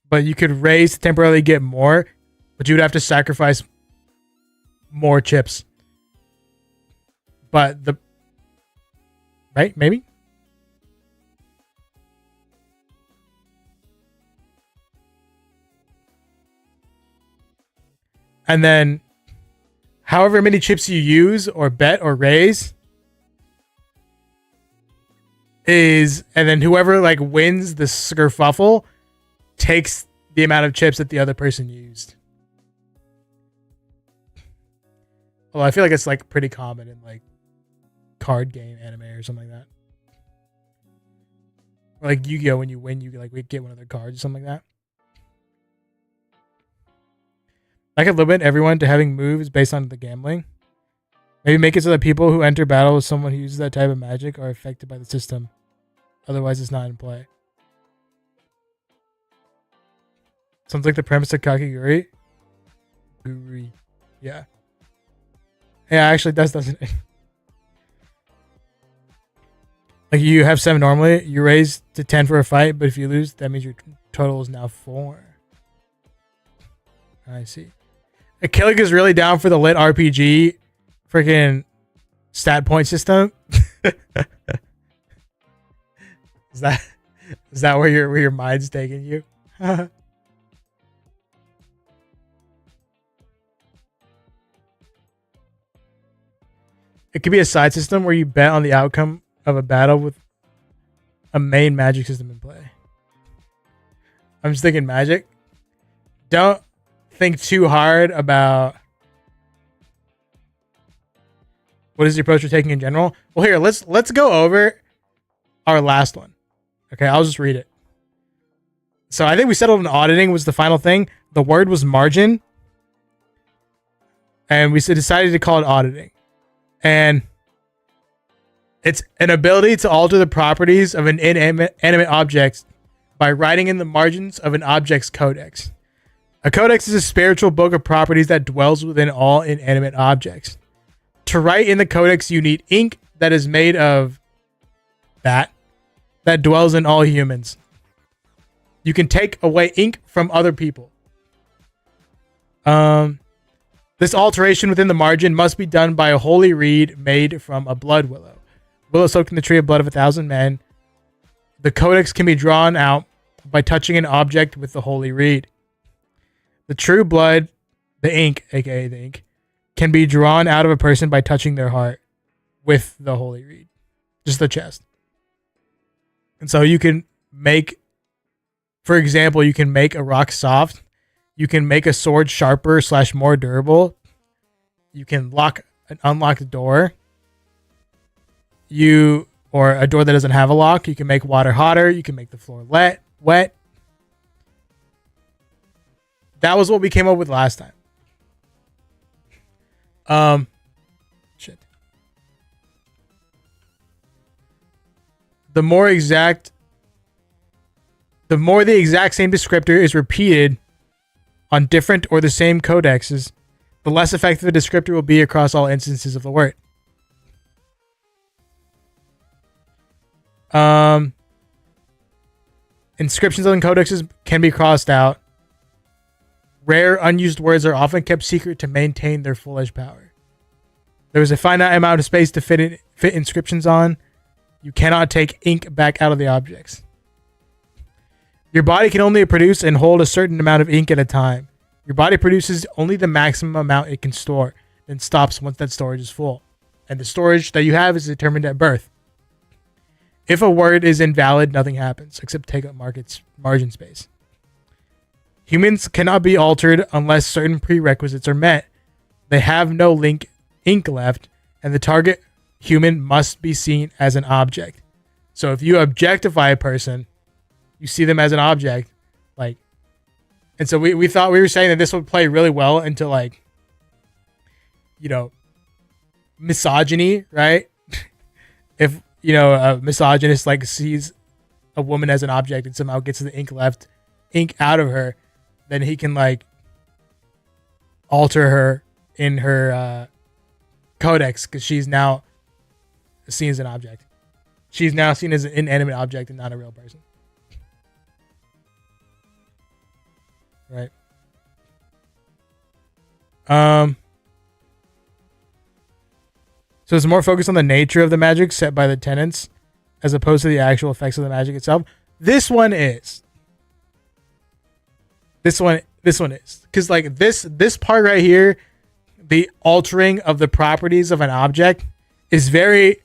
But you could raise to temporarily get more, but you would have to sacrifice more chips. But right? Maybe? And then however many chips you use or bet or raise and then whoever like wins the skerfuffle takes the amount of chips that the other person used. Well, I feel like it's like pretty common in like card game anime or something like that. Or like Yu-Gi-Oh! When you win, you like get one of their cards or something like that. I could limit everyone to having moves based on the gambling. Maybe make it so that people who enter battle with someone who uses that type of magic are affected by the system. Otherwise, it's not in play. Sounds like the premise of Kakiguri. Guri. Yeah. Yeah, actually, doesn't it? Like you have 7 normally, you raise to 10 for a fight, but if you lose, that means your total is now 4. I see. Akilic is really down for the lit RPG freaking stat point system. Is that where your mind's taking you? It could be a side system where you bet on the outcome of a battle with a main magic system in play. I'm just thinking magic. Don't think too hard about what is the approach we're taking in general. Well, here, let's go over our last one. Okay, I'll just read it. So I think we settled on auditing was the final thing. The word was margin. And we decided to call it auditing. And it's an ability to alter the properties of an inanimate object by writing in the margins of an object's codex. A codex is a spiritual book of properties that dwells within all inanimate objects. To write in the codex, you need ink that is made of that dwells in all humans. You can take away ink from other people. This alteration within the margin must be done by a holy reed made from a blood willow. Willow soaked in the tree of blood of 1,000 men. The codex can be drawn out by touching an object with the holy reed. The true blood, the ink, aka the ink, can be drawn out of a person by touching their heart with the holy reed. Just the chest. And so you can make, for example, you can make a rock soft. You can make a sword sharper / more durable. You can lock and unlock the door. Or a door that doesn't have a lock. You can make water hotter. You can make the floor wet. That was what we came up with last time. Shit. The more the exact same descriptor is repeated on different or the same codexes, the less effective the descriptor will be across all instances of the word. Inscriptions on codexes can be crossed out. Rare, unused words are often kept secret to maintain their full-edged power. There is a finite amount of space to fit inscriptions on. You cannot take ink back out of the objects. Your body can only produce and hold a certain amount of ink at a time. Your body produces only the maximum amount it can store, then stops once that storage is full. And the storage that you have is determined at birth. If a word is invalid, nothing happens, except take up margin space. Humans cannot be altered unless certain prerequisites are met. They have no ink left, and the target human must be seen as an object. So if you objectify a person, you see them as an object, like, and so we thought we were saying that this would play really well into, like, you know, misogyny, right? If, you know, a misogynist like sees a woman as an object and somehow gets the ink out of her, then he can, like, alter her in her codex because she's now seen as an object. She's now seen as an inanimate object and not a real person. Right. So it's more focused on the nature of the magic set by the tenants as opposed to the actual effects of the magic itself. This one is. This one is. Because, like, this part right here, the altering of the properties of an object is very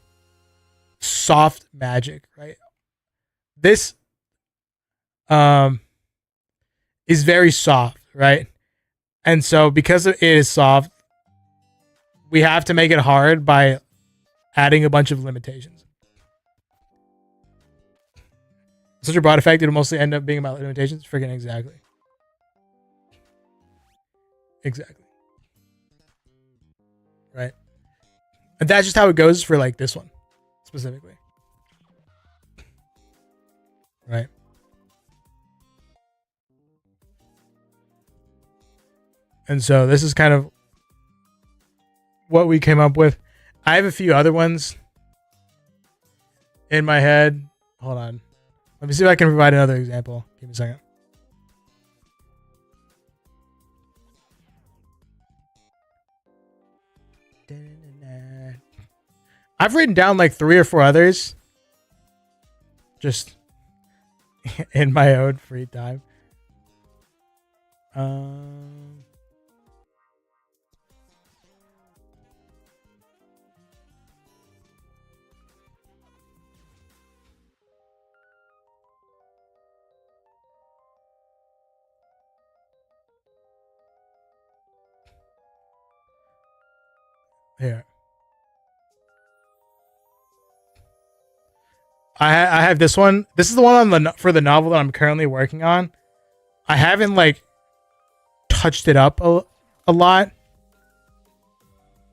soft magic, right? This is very soft, right? And so because it is soft, we have to make it hard by adding a bunch of limitations. Such a broad effect, it'll mostly end up being about limitations. Freaking exactly. Exactly. Right? And that's just how it goes for, like, this one specifically. Right? And so this is kind of what we came up with. I have a few other ones in my head. Hold on. Let me see if I can provide another example. Give me a second. I've written down like 3 or 4 others just in my own free time. Here. I have this one. This is the one on for the novel that I'm currently working on. I haven't like touched it up a lot.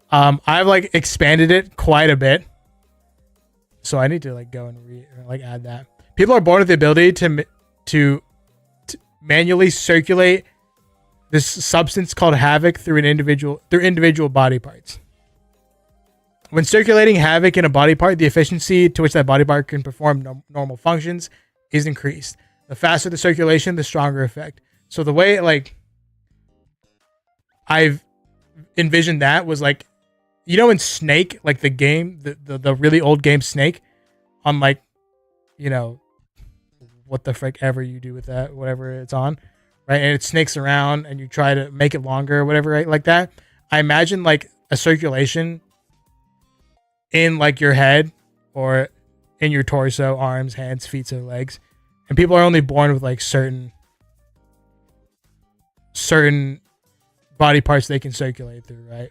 I've like expanded it quite a bit. So I need to like go and add that. People are born with the ability to manually circulate this substance called havoc through individual body parts. When circulating havoc in a body part, the efficiency to which that body part can perform normal functions is increased. The faster the circulation, the stronger effect. So the way like I've envisioned that was like, you know, in Snake, like the game, the really old game Snake, on like, you know, what the frick ever you do with that, whatever it's on, right? And it snakes around and you try to make it longer or whatever, right? Like that. I imagine like a circulation in like your head or in your torso, arms, hands, feet, or legs. And people are only born with like certain body parts they can circulate through, right?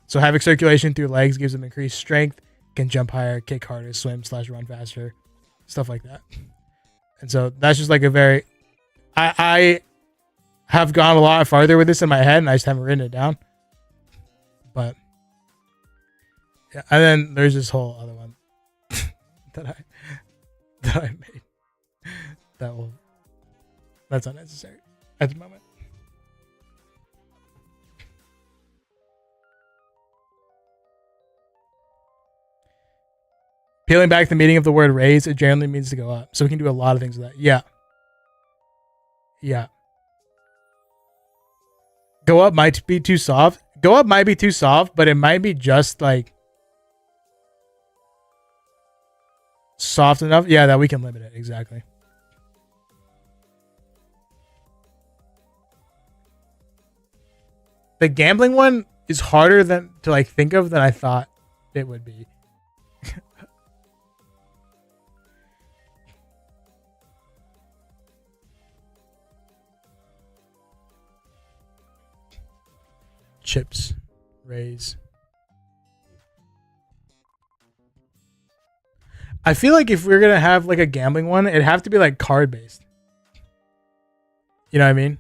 So having circulation through legs gives them increased strength, can jump higher, kick harder, swim / run faster, stuff like that. And so that's just like a very, I have gone a lot farther with this in my head and I just haven't written it down. But yeah, and then there's this whole other one that I made that's unnecessary at the moment. Peeling back the meaning of the word raise, it generally means to go up. So we can do a lot of things with that. Yeah. Yeah. Go up might be too soft. Go up might be too soft, but it might be just like soft enough. Yeah, that we can limit it. Exactly. The gambling one is harder than to like think of than I thought it would be. Chips, raise. I feel like if we're gonna have like a gambling one, it'd have to be like card based. You know what I mean?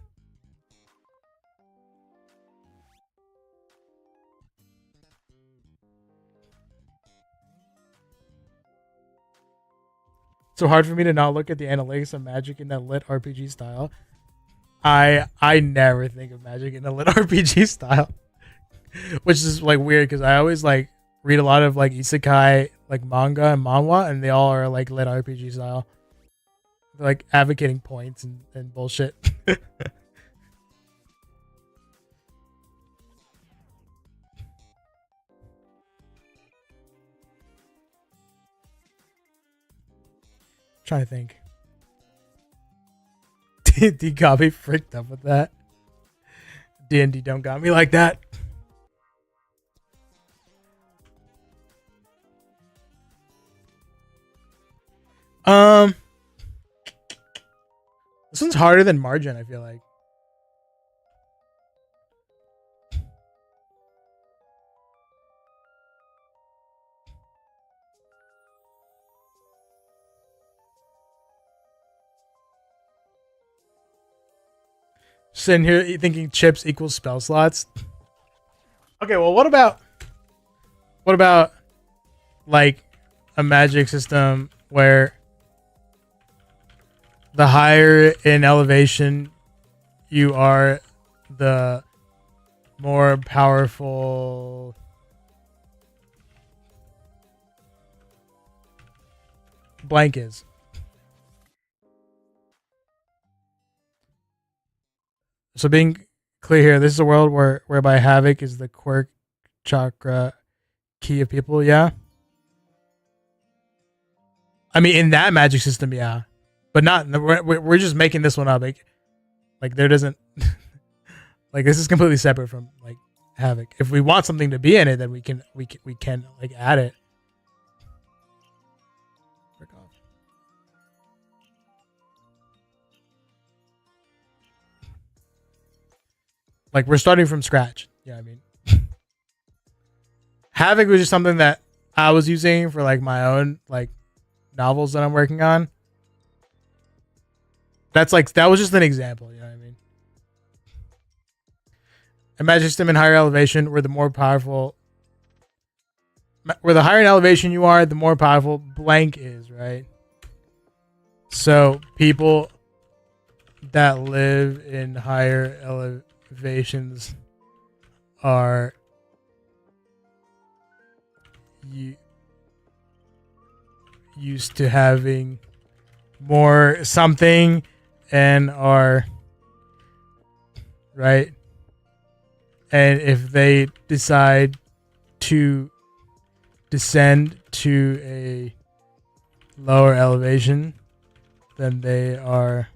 It's so hard for me to not look at the analytics of Magic in that lit RPG style. I never think of Magic in a lit RPG style, which is like weird because I always like read a lot of like isekai like manga and manhwa, and they all are like lit RPG style. They're like advocating points and bullshit. Trying to think. D got me freaked up with that. D&D don't got me like that. This one's harder than Margin, I feel like. Sitting here thinking chips equals spell slots. Okay, well, what about like a Magic system where the higher in elevation you are, the more powerful blank is? So being clear here, this is a world whereby havoc is the quirk chakra key of people. Yeah. I mean, in that Magic system, yeah, but not. We're just making this one up. Like there doesn't like this is completely separate from like havoc. If we want something to be in it, then we can like add it. Like we're starting from scratch. Yeah, I mean, Havoc was just something that I was using for like my own like novels that I'm working on. That's like that was just an example, you know what I mean? A magic system in higher elevation where the more powerful where the higher in elevation you are, the more powerful blank is, right? So people that live in higher elevations are used to having more something and are right. And if they decide to descend to a lower elevation, then they are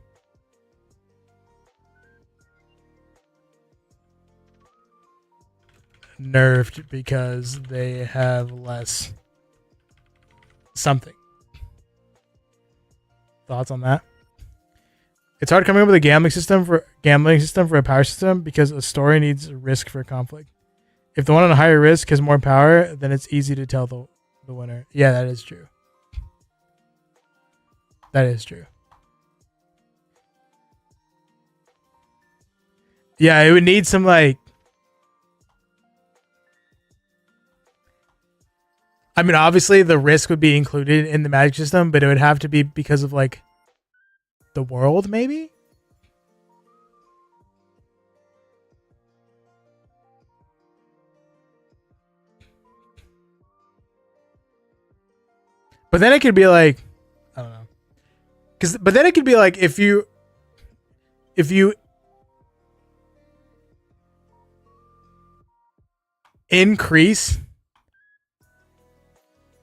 nerfed because they have less something. Thoughts on that? It's hard coming up with a gambling system for a power system because a story needs risk for conflict. If the one on a higher risk has more power, then it's easy to tell the winner. Yeah, that is true. That is true. Yeah, it would need some like I mean, obviously the risk would be included in the magic system, but it would have to be because of like the world, maybe? But then it could be like, I don't know. But then it could be like if you increase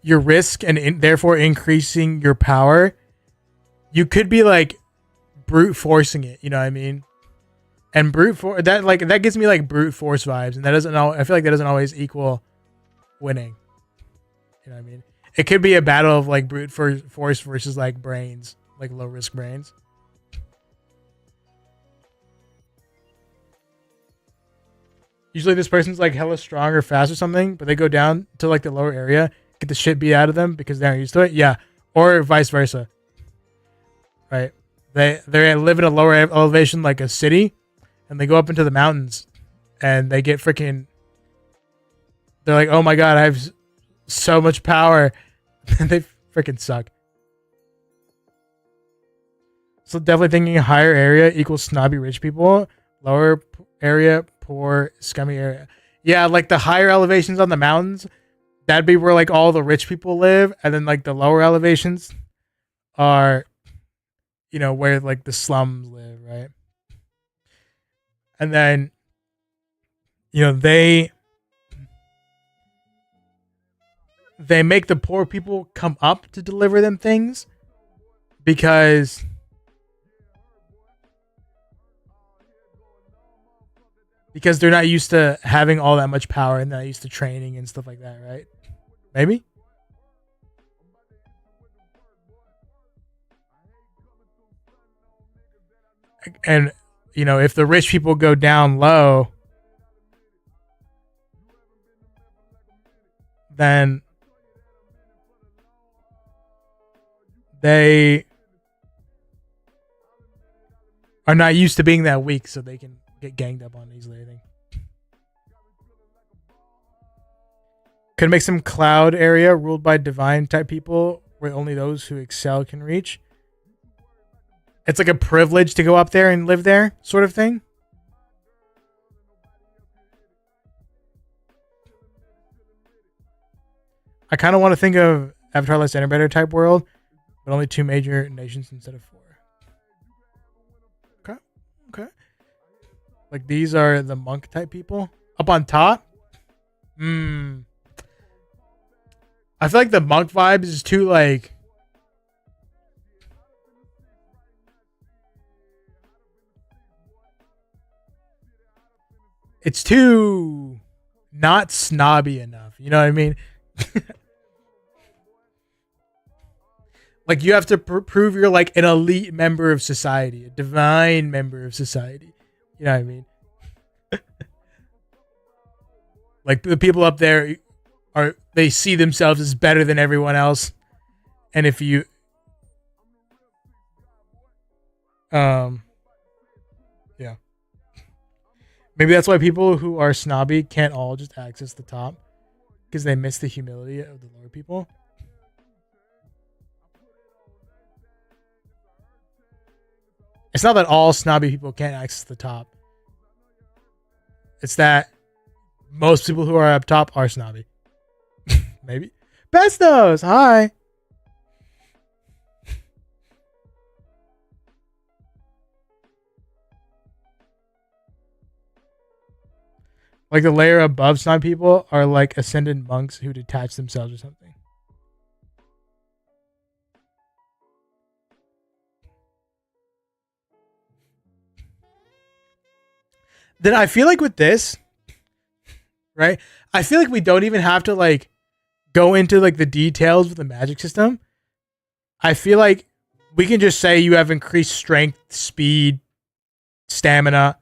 your risk and therefore increasing your power, you could be like brute forcing it. You know what I mean? And brute force that gives me like brute force vibes, and that doesn't. I feel like that doesn't always equal winning. You know what I mean? It could be a battle of like brute force versus like brains, like low risk brains. Usually this person's like hella strong or fast or something, but they go down to like the lower area, get the shit beat out of them because they aren't used to it. Yeah. Or vice versa. Right. They live in a lower elevation like a city, and they go up into the mountains and they get freaking they're like, oh my god, I have so much power. They freaking suck. So definitely thinking higher area equals snobby rich people, lower area poor scummy area. Yeah, like the higher elevations on the mountains, that'd be where like all the rich people live, and then like the lower elevations are, you know, where like the slums live, right? And then, you know, they make the poor people come up to deliver them things because they're not used to having all that much power and they're not used to training and stuff like that, right? Maybe? And, you know, if the rich people go down low, then they are not used to being that weak, so they can get ganged up on easily, I think. Could make some cloud area ruled by divine type people where only those who excel can reach. It's like a privilege to go up there and live there, sort of thing. I kind of want to think of Avatar Last Airbender type world, but only 2 major nations instead of 4. Okay. Okay. Like these are the monk type people up on top. I feel like the monk vibes is too like it's too not snobby enough. You know what I mean? Like you have to prove you're like an elite member of society, a divine member of society. You know what I mean? Like the people up there they see themselves as better than everyone else. And if you yeah. Maybe that's why people who are snobby can't all just access the top, because they miss the humility of the lower people. It's not that all snobby people can't access the top. It's that most people who are up top are snobby. Maybe. Bestos, hi. Like the layer above snobby people are like ascended monks who detach themselves or something. Then I feel like with this, right? I feel like we don't even have to like go into like the details of the magic system. I feel like we can just say you have increased strength, speed, stamina.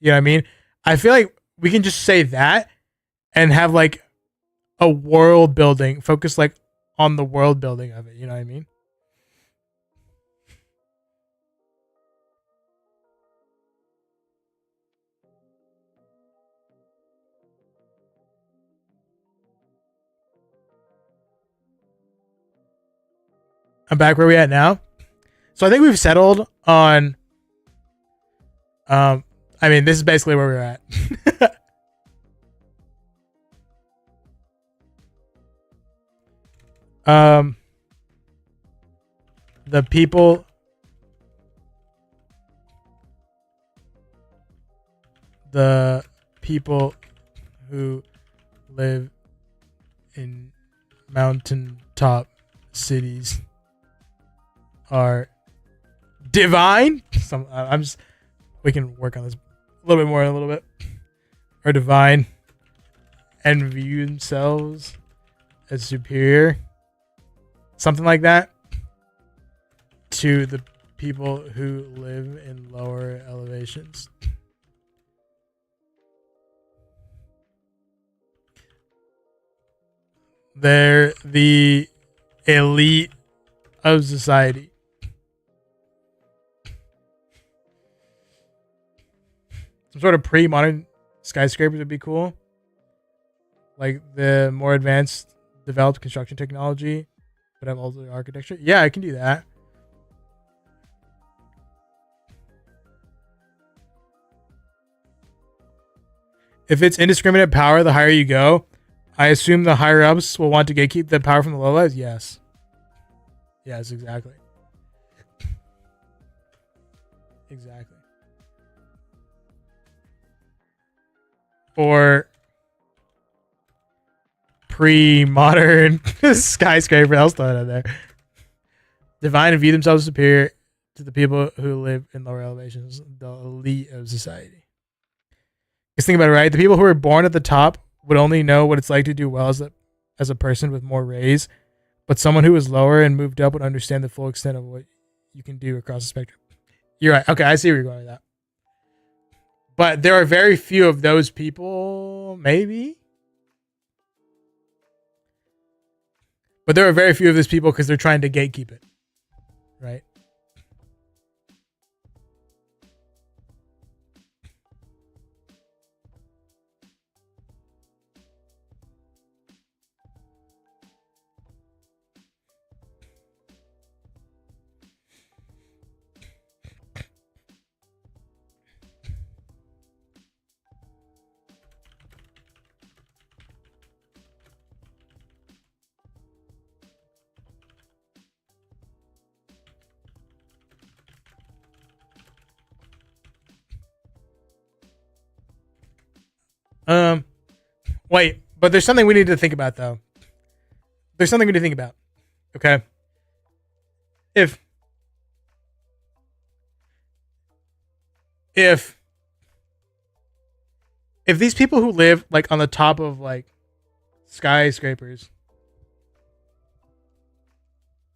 You know what I mean? I feel like we can just say that and have like a world building, focus like on the world building of it. You know what I mean? I'm back where we at now. So I think we've settled on. I mean, this is basically where we're at. The people. The people who live in mountaintop cities are divine. I'm just. We can work on this a little bit more in a little bit. Are divine and view themselves as superior. Something like that. To the people who live in lower elevations. They're the elite of society. Some sort of pre-modern skyscrapers would be cool. Like the more advanced developed construction technology, but have older architecture. Yeah, I can do that. If it's indiscriminate power, the higher you go, I assume the higher ups will want to gatekeep the power from the low lives. Yes. Yes, exactly. Exactly. Or pre-modern skyscraper. I'll throw it in there. Divine and view themselves superior to the people who live in lower elevations, the elite of society. Just think about it, right? The people who are born at the top would only know what it's like to do well as a person with more rays, but someone who is lower and moved up would understand the full extent of what you can do across the spectrum. You're right. Okay, I see where you're going with that. But there are very few of those people, maybe. But there are very few of those people because they're trying to gatekeep it, right? Wait, but there's something we need to think about though. There's something we need to think about. Okay. If if these people who live like on the top of like skyscrapers,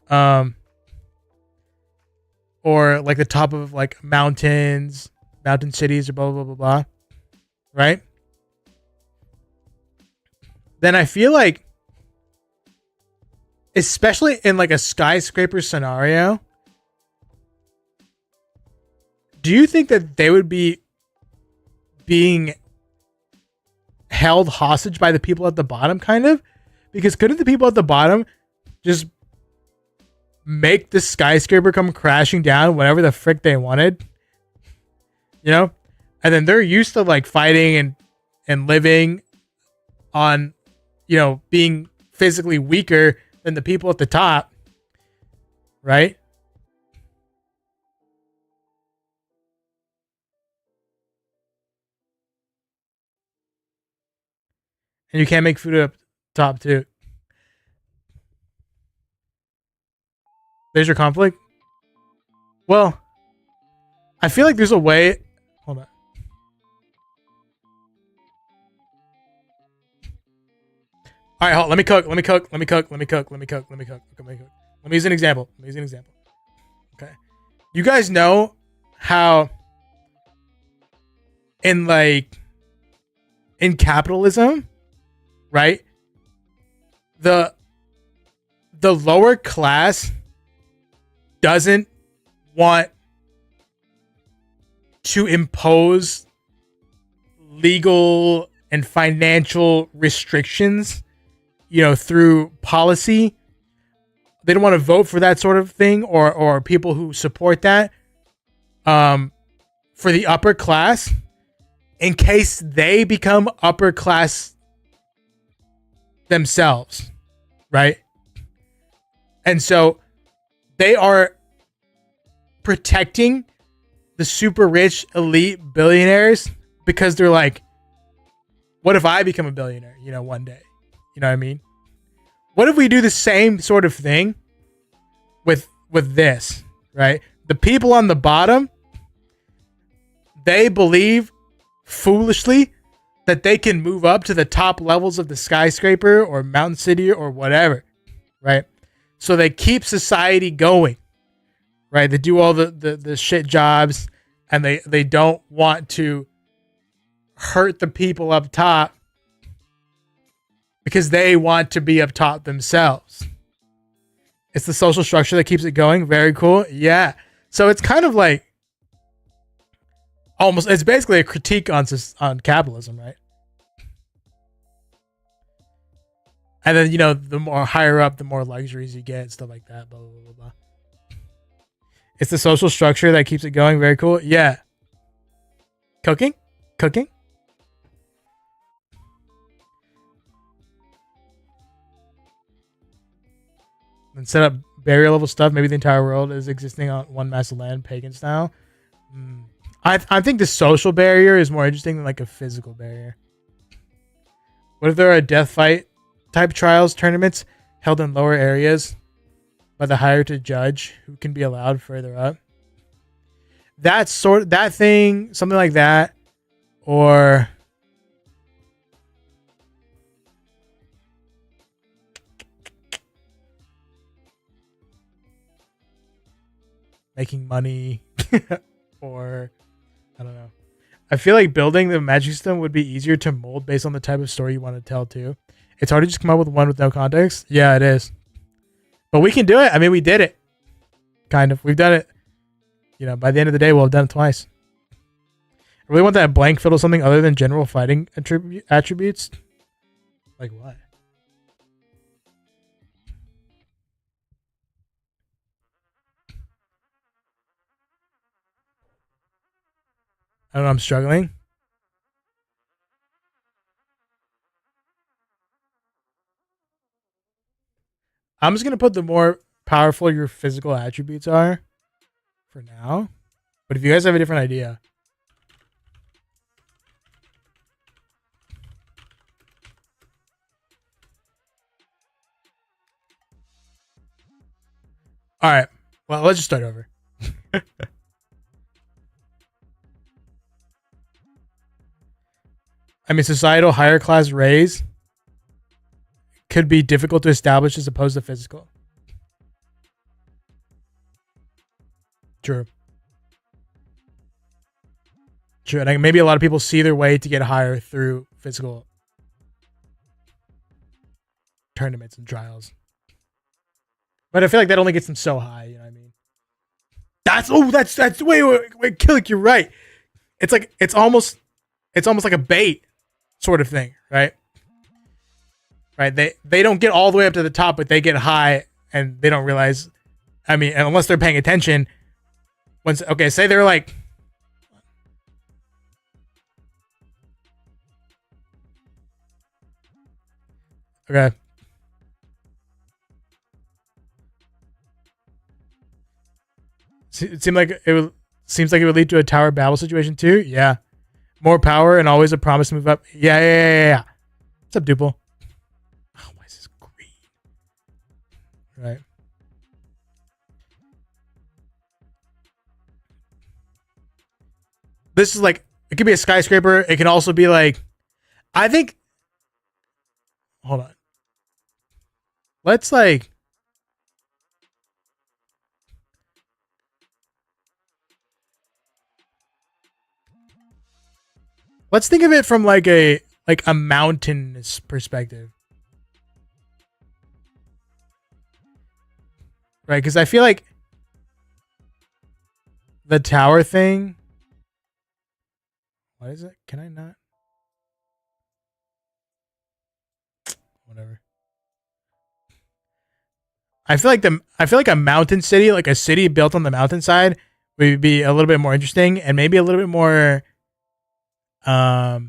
or like the top of like mountain cities or blah blah blah blah blah, right? then I feel like, especially in like a skyscraper scenario, do you think that they would be being held hostage by the people at the bottom, kind of? Because couldn't the people at the bottom just make the skyscraper come crashing down whenever the frick they wanted? You know? And then they're used to like fighting and living on, you know, being physically weaker than the people at the top, right? And you can't make food up top too. There's your conflict. Well, I feel like there's a way. Hold on. All right, hold, let me cook. Let me cook. Let me cook. Let me cook. Let me cook. Let me cook. Let me cook. Let me use an example. Let me use an example. Okay. You guys know how in like in capitalism, right? The lower class doesn't want to impose legal and financial restrictions, you know, through policy. They don't want to vote for that sort of thing, or people who support that for the upper class, in case they become upper class themselves, right? And so they are protecting the super rich elite billionaires because they're like, what if I become a billionaire, you know, one day? You know what I mean? What if we do the same sort of thing with this, right? The people on the bottom, they believe foolishly that they can move up to the top levels of the skyscraper or mountain city or whatever, right? So they keep society going, right? They do all the shit jobs, and they don't want to hurt the people up top because they want to be up top themselves. It's the social structure that keeps it going. Very cool. Yeah. So it's kind of like almost, it's basically a critique on capitalism, right? And then, you know, the more higher up, the more luxuries you get, stuff like that, blah, blah, blah, blah. It's the social structure that keeps it going. Very cool. Yeah. Cooking? And set up barrier level stuff. Maybe the entire world is existing on one mass of land, pagan style. I think the social barrier is more interesting than like a physical barrier. What if there are death fight type trials tournaments held in lower areas by the higher to judge who can be allowed further up? That thing, something like that, or making money, or I don't know. I feel like building the magic system would be easier to mold based on the type of story you want to tell too. It's hard to just come up with one with no context. Yeah, it is. But we can do it. I mean, we did it. Kind of. We've done it. You know, by the end of the day, we'll have done it twice. I really want that blank filled with something other than general fighting attributes. Like what? I don't know. I'm struggling. I'm just going to put the more powerful your physical attributes are for now. But if you guys have a different idea. All right. Well, let's just start over. I mean, societal higher class raise could be difficult to establish as opposed to physical. True. And maybe a lot of people see their way to get higher through physical. tournaments and trials. But I feel like that only gets them so high. You know what I mean? That's wait, Killick, you're right. It's almost like a bait sort of thing, right? Right? They don't get all the way up to the top, but they get high and they don't realize. I mean, unless they're paying attention. Say they're like. Okay. It seems like it would lead to a tower battle situation too. Yeah. More power and always a promise to move up. Yeah. What's up, Duple? Oh, why is this green? Right. This is like, it could be a skyscraper. It can also be like, I think, hold on. Let's like, let's think of it from like a mountainous perspective. Right? Because I feel like the tower thing. What is it? Can I not? Whatever. I feel like a mountain city, like a city built on the mountainside, would be a little bit more interesting and maybe a little bit more not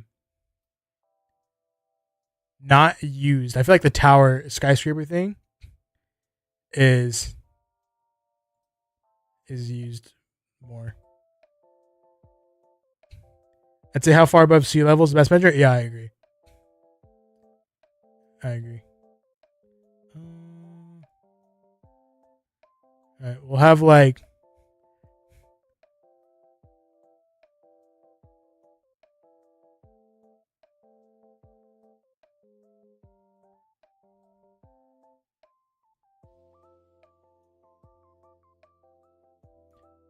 used. I feel like the tower skyscraper thing is used more. I'd say how far above sea level is the best measure? Yeah, I agree. All right, we'll have like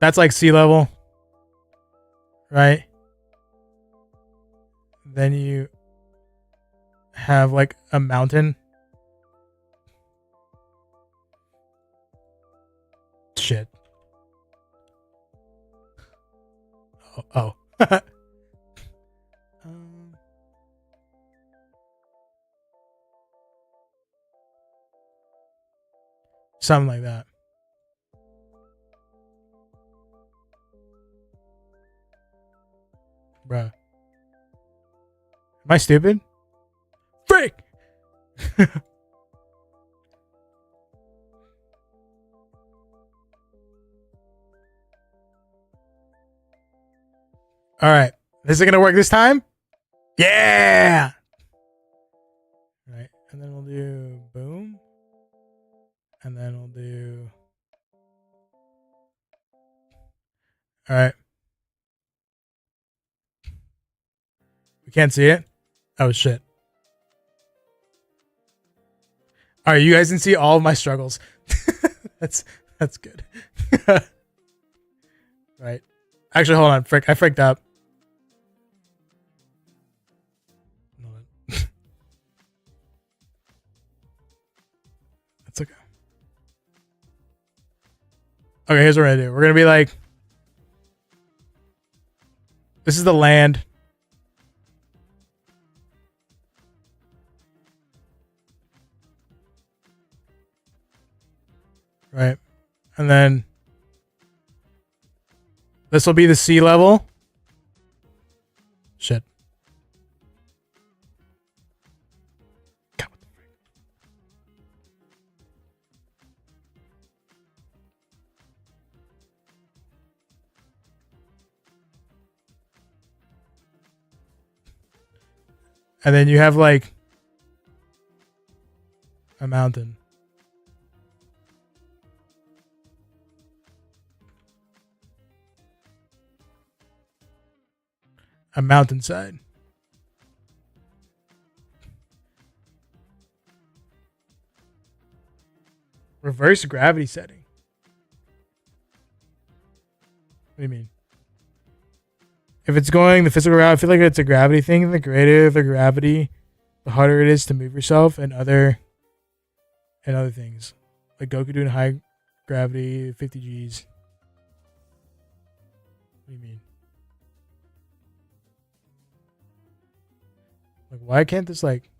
that's like sea level, right? Then you have like a mountain. Shit. Oh. Something like that. Bruh. Am I stupid? Frick! All right. Is it going to work this time? Yeah! All right. And then we'll do boom. And then we'll do... All right. We can't see it? Oh, shit. All right, you guys can see all of my struggles. That's good. Right. Actually, hold on. I fricked up. That's okay. Okay, here's what we're going to do. We're going to be like... This is the land. Right. And then this will be the sea level. Shit. God, what the frick? And then you have like a mountain. A mountainside. Reverse gravity setting. What do you mean? If it's going the physical route, I feel like it's a gravity thing. The greater the gravity, the harder it is to move yourself and other and other things. Like Goku doing high gravity, 50 Gs. What do you mean? Like, why can't this, like...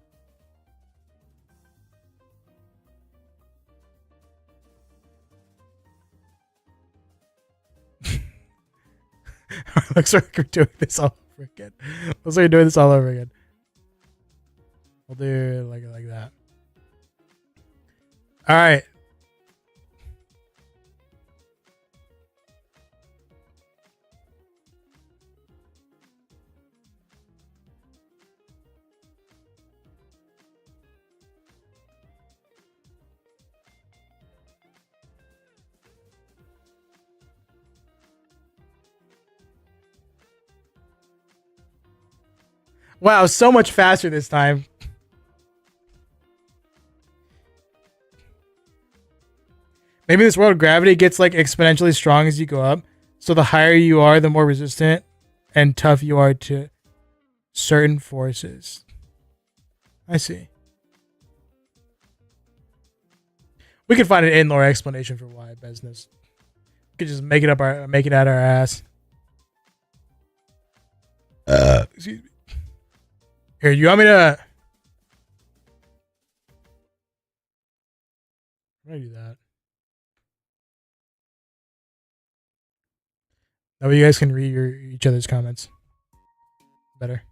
Looks like we're doing this all over again. Looks like we're doing this all over again. We'll do it like that. All right. Wow, so much faster this time. Maybe this world gravity gets like exponentially strong as you go up. So the higher you are, the more resistant and tough you are to certain forces. I see. We could find an in-lore explanation for why business. We could just make it out our ass. Excuse me. Here, you want me to... I'm gonna do that. That way you guys can read each other's comments better.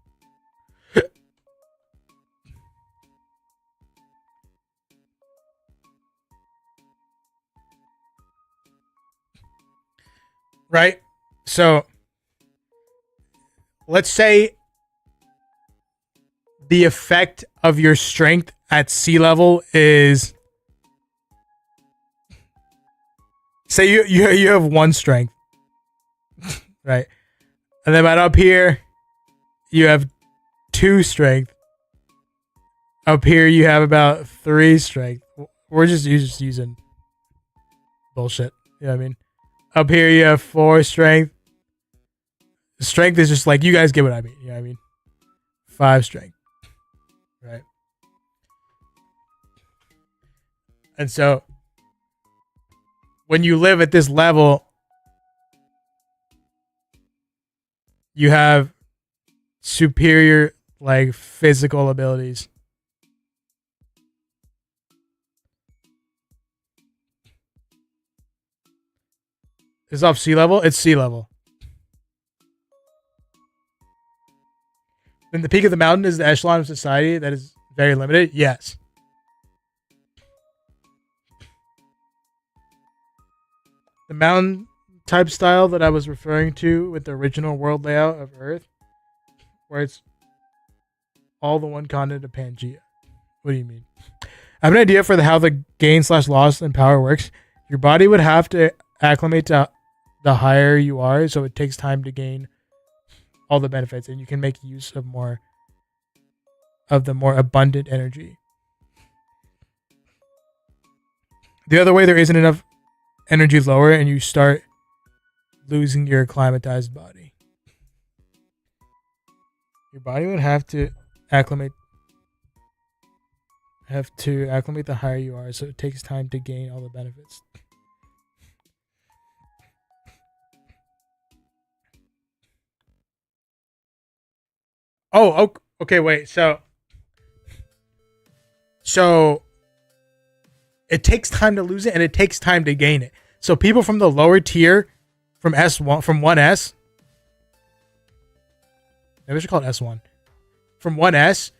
Right? So, let's say the effect of your strength at sea level is... Say you have 1 strength. Right? And then right up here, you have 2 strength. Up here, you have about 3 strength. We're just using bullshit. You know what I mean? Up here, you have 4 strength. Strength is just like, you guys get what I mean. You know what I mean? 5 strength. Right? And so, when you live at this level, you have superior, like, physical abilities. Is it off sea level? It's sea level. Then the peak of the mountain is the echelon of society that is very limited? Yes. The mountain type style that I was referring to with the original world layout of Earth, where it's all the one continent of Pangea. What do you mean? I have an idea for how the gain/loss in power works. Your body would have to acclimate to the higher you are, so it takes time to gain all the benefits, and you can make use of the more abundant energy. The other way, there isn't enough energy lower, and you start losing your acclimatized body. Your body would have to acclimate the higher you are, so it takes time to gain all the benefits. Oh, okay, wait. So it takes time to lose it, and it takes time to gain it. So people from the lower tier, from 1S, maybe I should call it S1. From 1S,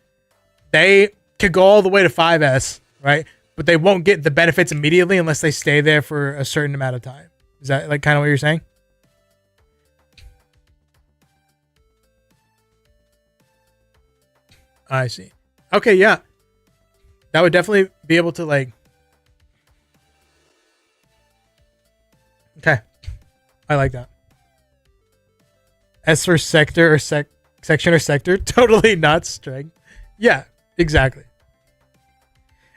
they could go all the way to 5S, right? But they won't get the benefits immediately unless they stay there for a certain amount of time. Is that like kind of what you're saying? I see. Okay, yeah. That would definitely be able to, like... Okay. I like that. S for sector or section or sector. Totally not strength. Yeah, exactly.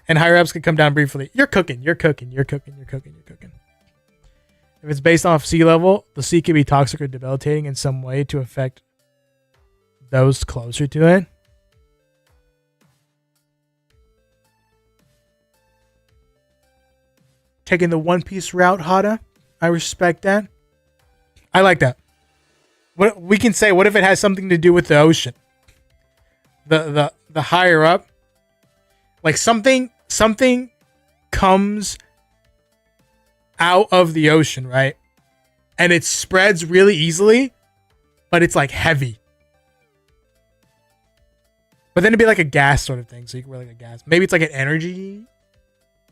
And higher ups can come down briefly. You're cooking. If it's based off sea level, the sea can be toxic or debilitating in some way to affect those closer to it. taking the One Piece route, Hada. I respect that. I like that. What we can say, what if it has something to do with the ocean? The higher up, like something comes out of the ocean, right? And it spreads really easily, but it's like heavy. But then it'd be like a gas sort of thing, so you can wear like a gas. Maybe it's like an energy,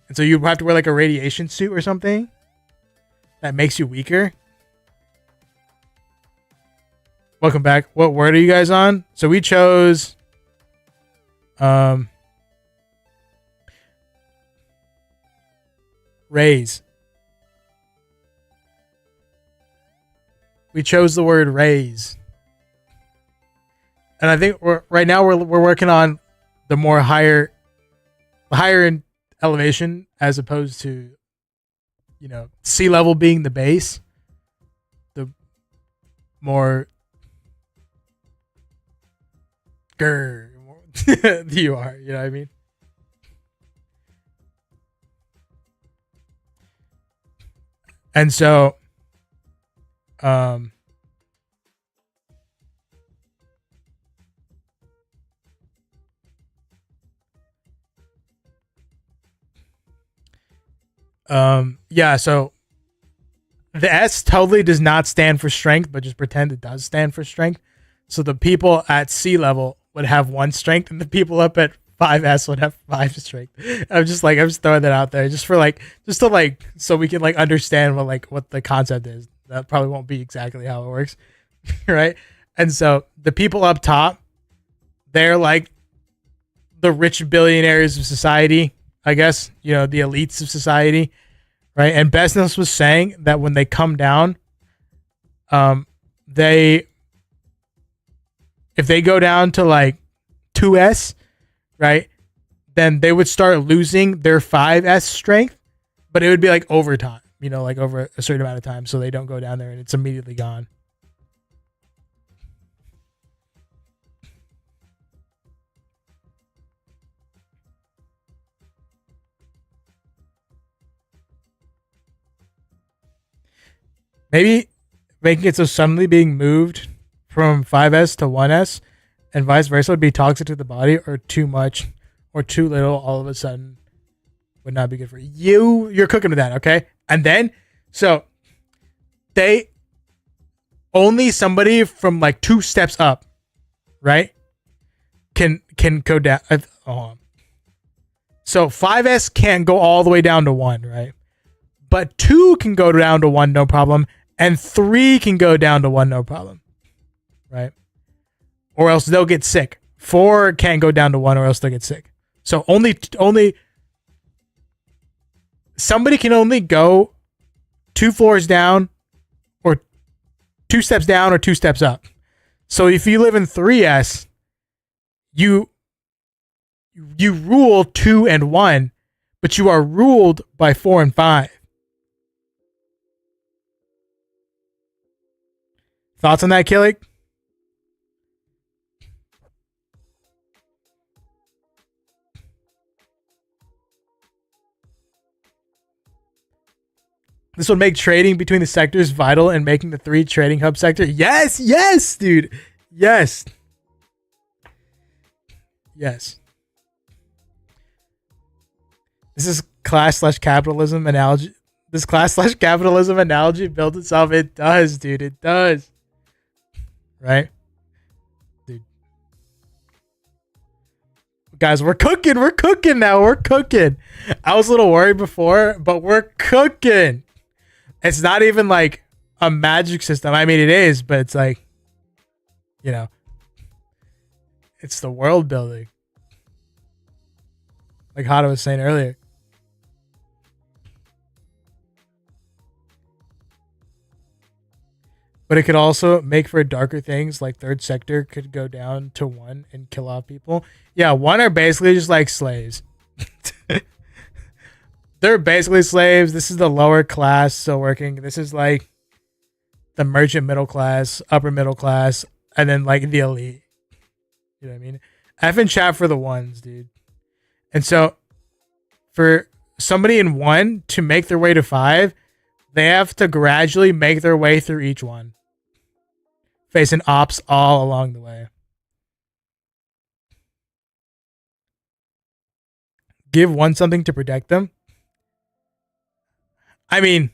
and so you have to wear like a radiation suit or something that makes you weaker. Welcome back. What word are you guys on? So we chose raise. We chose the word raise. And I think right now we're working on the more higher in elevation as opposed to, you know, sea level being the base. The more you are, you know what I mean? And so yeah, so the S totally does not stand for strength, but just pretend it does stand for strength. So the people at sea level would have 1 strength, and the people up at 5S would have 5 strength. I'm just throwing that out there just to so we can like understand what the concept is. That probably won't be exactly how it works. Right? And so the people up top, they're like the rich billionaires of society, I guess, you know, the elites of society, right? And Bestness was saying that when they come down, if they go down to like 2S, right, then they would start losing their 5S strength, but it would be like over time, you know, like over a certain amount of time, so they don't go down there and it's immediately gone. Maybe making it so suddenly being moved from 5S to 1S and vice versa would be toxic to the body, or too much or too little all of a sudden would not be good for you. You're cooking with that, okay? And then, so they only somebody from like 2 steps up, right, can go down. So 5S can't go all the way down to 1, right? But 2 can go down to 1, no problem. And 3 can go down to 1, no problem. Right? Or else they'll get sick. 4 can't go down to 1 or else they'll get sick. So only somebody can only go 2 floors down or 2 steps down or 2 steps up. So if you live in 3S, you rule 2 and 1, but you are ruled by 4 and 5. Thoughts on that, Killick? This will make trading between the sectors vital and making the 3 trading hub sector. Yes, dude. Yes. This is class/capitalism analogy. This class/capitalism analogy built itself. It does, dude. It does. Right? Dude. Guys, we're cooking. We're cooking now. We're cooking. I was a little worried before, but we're cooking. It's not even like a magic system. I mean, it is, but it's like, you know, it's the world building. Like Hada was saying earlier. But it could also make for darker things, like third sector could go down to 1 and kill off people. Yeah, 1 are basically just like slaves. They're basically slaves. This is the lower class still working. This is like the merchant middle class, upper middle class, and then like the elite. You know what I mean? F in chat for the 1s, dude. And so for somebody in 1 to make their way to 5, they have to gradually make their way through each one, facing ops all along the way. Give 1 something to protect them. I mean,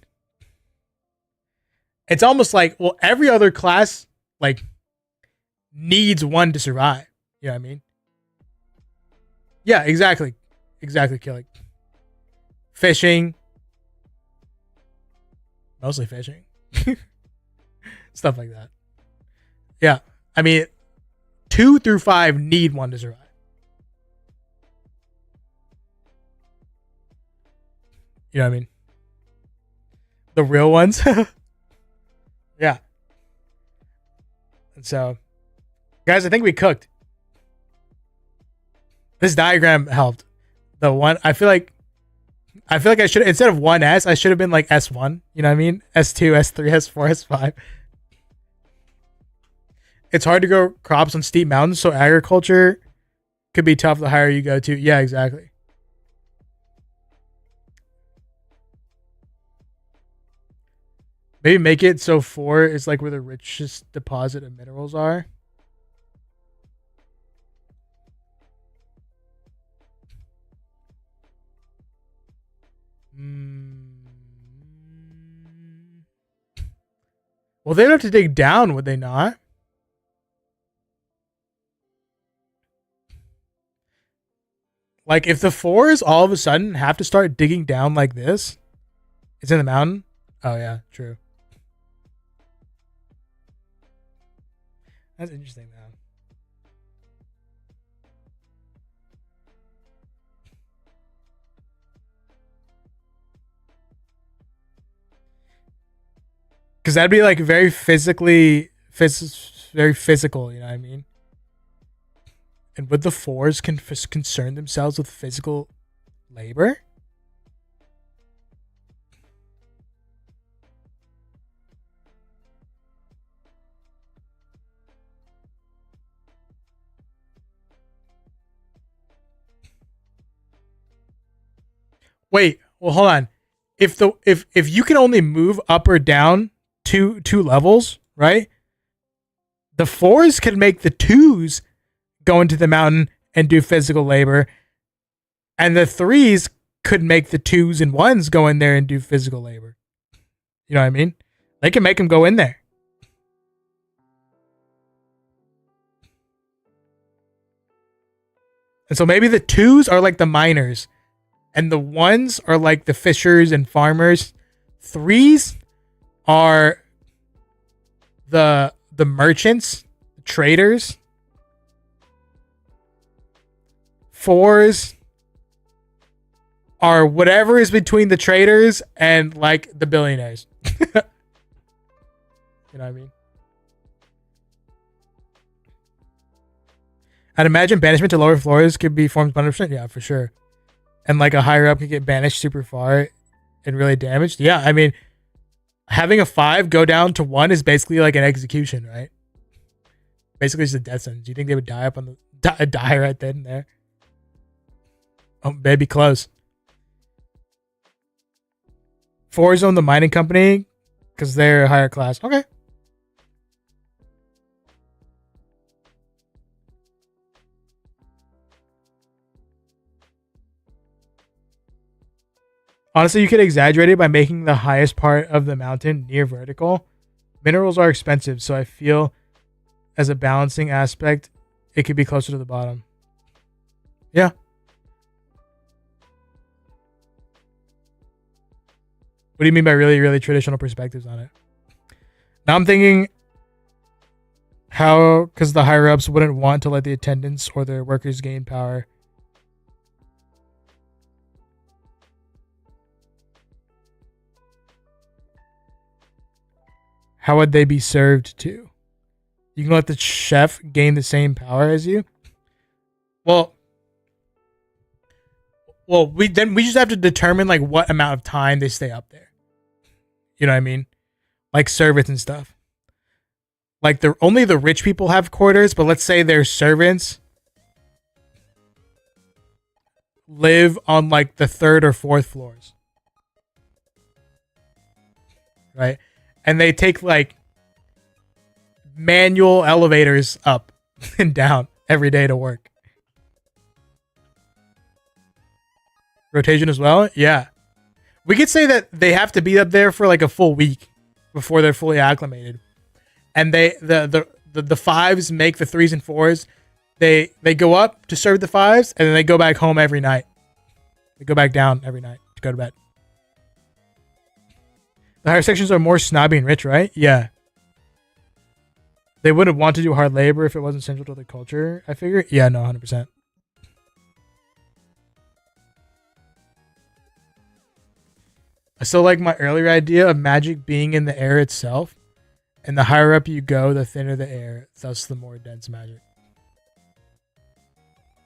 it's almost like, well, every other class like needs 1 to survive. You know what I mean? Yeah, exactly. Exactly, killing. Fishing. Mostly fishing. Stuff like that. Yeah. I mean, 2 through 5 need 1 to survive. You know what I mean? The real ones. Yeah. And so, guys, I think we cooked. This diagram helped. The one, I feel like I should, instead of 1S, I should have been like S1. You know what I mean? S2, S3, S4, S5. It's hard to grow crops on steep mountains, so agriculture could be tough the higher you go to. Yeah, exactly. Maybe make it so 4 is like where the richest deposit of minerals are. Well, they'd have to dig down, would they not? Like, if the 4s all of a sudden have to start digging down like this, it's in the mountain. Oh, yeah, true. That's interesting, though. Because that'd be like very very physical, you know what I mean? And would the 4s concern themselves with physical labor? Wait, well, hold on. If you can only move up or down two levels, right? The 4s can make the 2s go into the mountain and do physical labor, and the 3s could make the 2s and 1s go in there and do physical labor. You know what I mean? They can make them go in there. And so maybe the 2s are like the miners, and the 1s are like the fishers and farmers. 3s are the merchants, the traders. 4s are whatever is between the traders and like the billionaires. You know what I mean? I'd imagine banishment to lower floors could be formed 100%. Yeah, for sure. And like a higher up could get banished super far and really damaged. Yeah, I mean, having a 5 go down to 1 is basically like an execution, right? Basically, it's a death sentence. Do you think they would die up on the die right then and there? Oh, maybe close. 4s own the mining company because they're a higher class. Okay. Honestly, you could exaggerate it by making the highest part of the mountain near vertical. Minerals are expensive, so I feel as a balancing aspect, it could be closer to the bottom. Yeah. What do you mean by really, really traditional perspectives on it? Now I'm thinking how, because the higher ups wouldn't want to let the attendants or their workers gain power. How would they be served to? You can let the chef gain the same power as you? Well, we just have to determine like what amount of time they stay up there. You know what I mean? Like servants and stuff. Like only the rich people have quarters, but let's say their servants live on like the third or fourth floors, right? And they take like manual elevators up and down every day to work. Rotation as well? Yeah. We could say that they have to be up there for like a full week before they're fully acclimated. And the fives make the threes and fours. They go up to serve the fives, and then they go back home every night. They go back down every night to go to bed. The higher sections are more snobby and rich, right? Yeah. They wouldn't want to do hard labor if it wasn't central to their culture, I figure. Yeah, no, 100%. I still like my earlier idea of magic being in the air itself. And the higher up you go, the thinner the air, thus the more dense magic.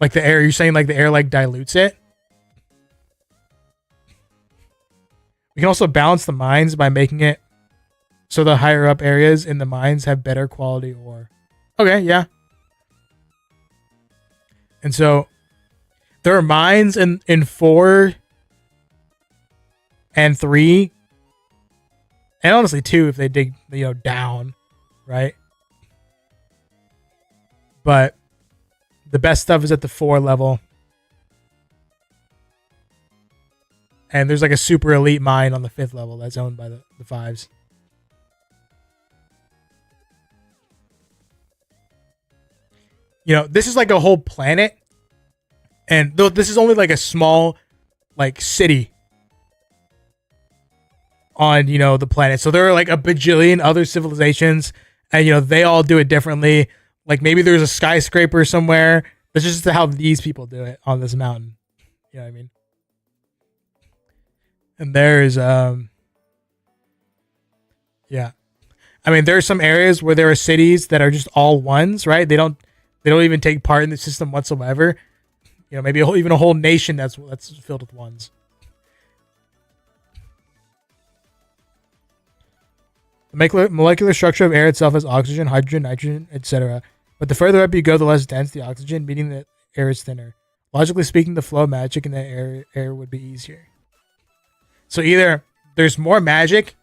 Like the air, you're saying like the air like dilutes it? We can also balance the mines by making it so the higher up areas in the mines have better quality ore. Okay, yeah. And so there are mines in 4 and 3, and honestly 2 if they dig, down, right? But the best stuff is at the 4 level. And there's like a super elite mine on the 5th level that's owned by the 5s. This is like a whole planet. And though this is only like a small like city on, the planet. So there are like a bajillion other civilizations, and they all do it differently. Like maybe there's a skyscraper somewhere. That's just how these people do it on this mountain. You know what I mean? And there's yeah. I mean, there are some areas where there are cities that are just all ones, right? They don't even take part in the system whatsoever. Maybe even a whole nation that's filled with ones. The molecular structure of air itself has oxygen, hydrogen, nitrogen, etc. But the further up you go, the less dense the oxygen, meaning that air is thinner. Logically speaking, the flow of magic in that air would be easier. So either there's more magic,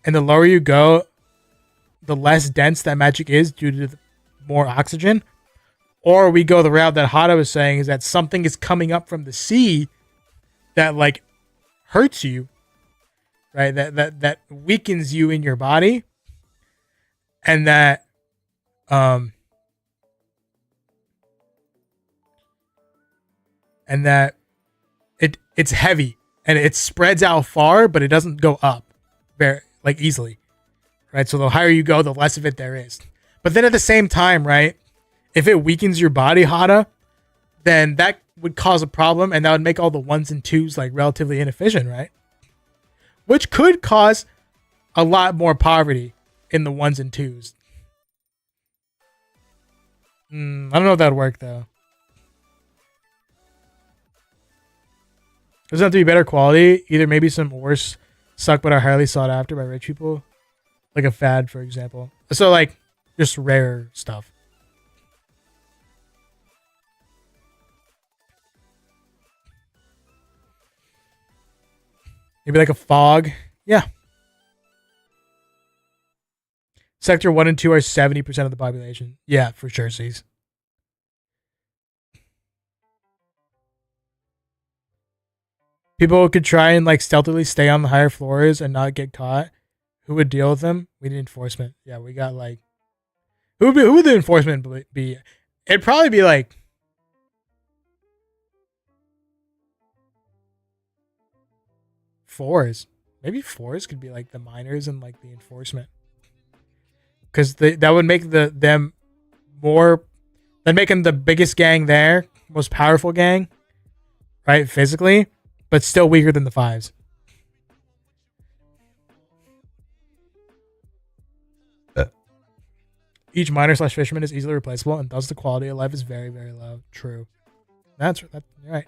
and the lower you go, the less dense that magic is due to the more oxygen, or we go the route that Hada was saying, is that something is coming up from the sea that like hurts you, right? That weakens you in your body, and that it's heavy and it spreads out far, but it doesn't go up very like easily, right? So the higher you go, the less of it there is. But then at the same time, right, if it weakens your body, Hada, then that would cause a problem, and that would make all the 1s and 2s like relatively inefficient, right? Which could cause a lot more poverty in the 1s and 2s. I don't know if that would work though. Doesn't have to be better quality. Either maybe some ores suck but are highly sought after by rich people. Like a fad, for example. So like just rare stuff. Maybe like a fog. Yeah. Sector 1 and 2 are 70% of the population. Yeah, for sure, C's. People could try and like stealthily stay on the higher floors and not get caught. Who would deal with them? We need enforcement. Yeah, we got like who would the enforcement be? It'd probably be like fours. Maybe fours could be like the miners and like the enforcement. Because that would make them more. That'd make them the biggest gang there, most powerful gang, right? Physically, but still weaker than the 5s. Each miner/fisherman is easily replaceable, and thus the quality of life is very, very low. True. That's right.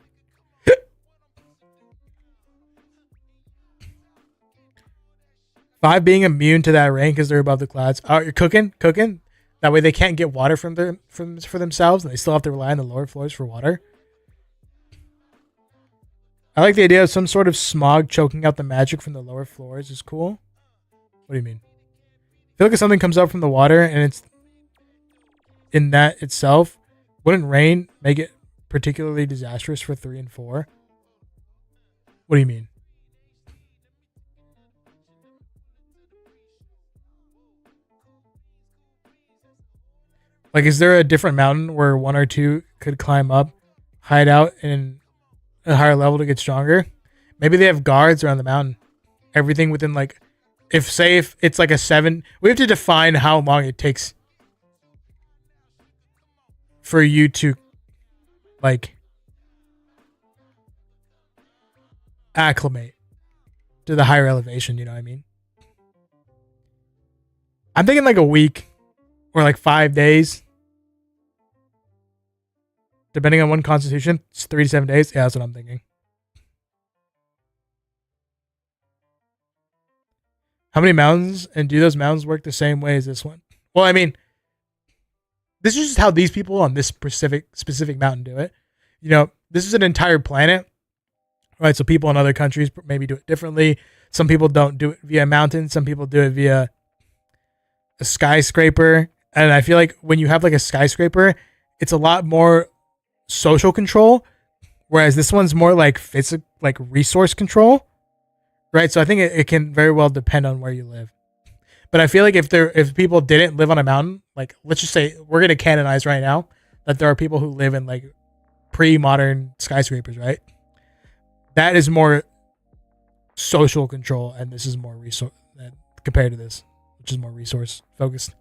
5 being immune to that rank because they're above the clouds. Oh, you're cooking. That way they can't get water for themselves, and they still have to rely on the lower floors for water. I like the idea of some sort of smog choking out the magic from the lower floors is cool. What do you mean? I feel like if something comes up from the water and it's in that itself, wouldn't rain make it particularly disastrous for 3 and 4? What do you mean? Like, is there a different mountain where 1 or 2 could climb up, hide out in a higher level to get stronger? Maybe they have guards around the mountain. Everything within, like, if it's like a 7, we have to define how long it takes for you to, like, acclimate to the higher elevation, you know what I mean? I'm thinking like a week or like 5 days. Depending on one constitution, it's 3 to 7 days. Yeah, that's what I'm thinking. How many mountains, and do those mountains work the same way as this one? Well, I mean, this is just how these people on this specific mountain do it. You know, this is an entire planet, right? So people in other countries maybe do it differently. Some people don't do it via mountains. Some people do it via a skyscraper. And I feel like when you have like a skyscraper, it's a lot more social control, whereas this one's more like physical, like resource control, right? So I think it can very well depend on where you live. But I feel like if people didn't live on a mountain, like let's just say we're gonna canonize right now that there are people who live in like pre-modern skyscrapers, right? That is more social control, and this is more resource compared to this, which is more resource focused.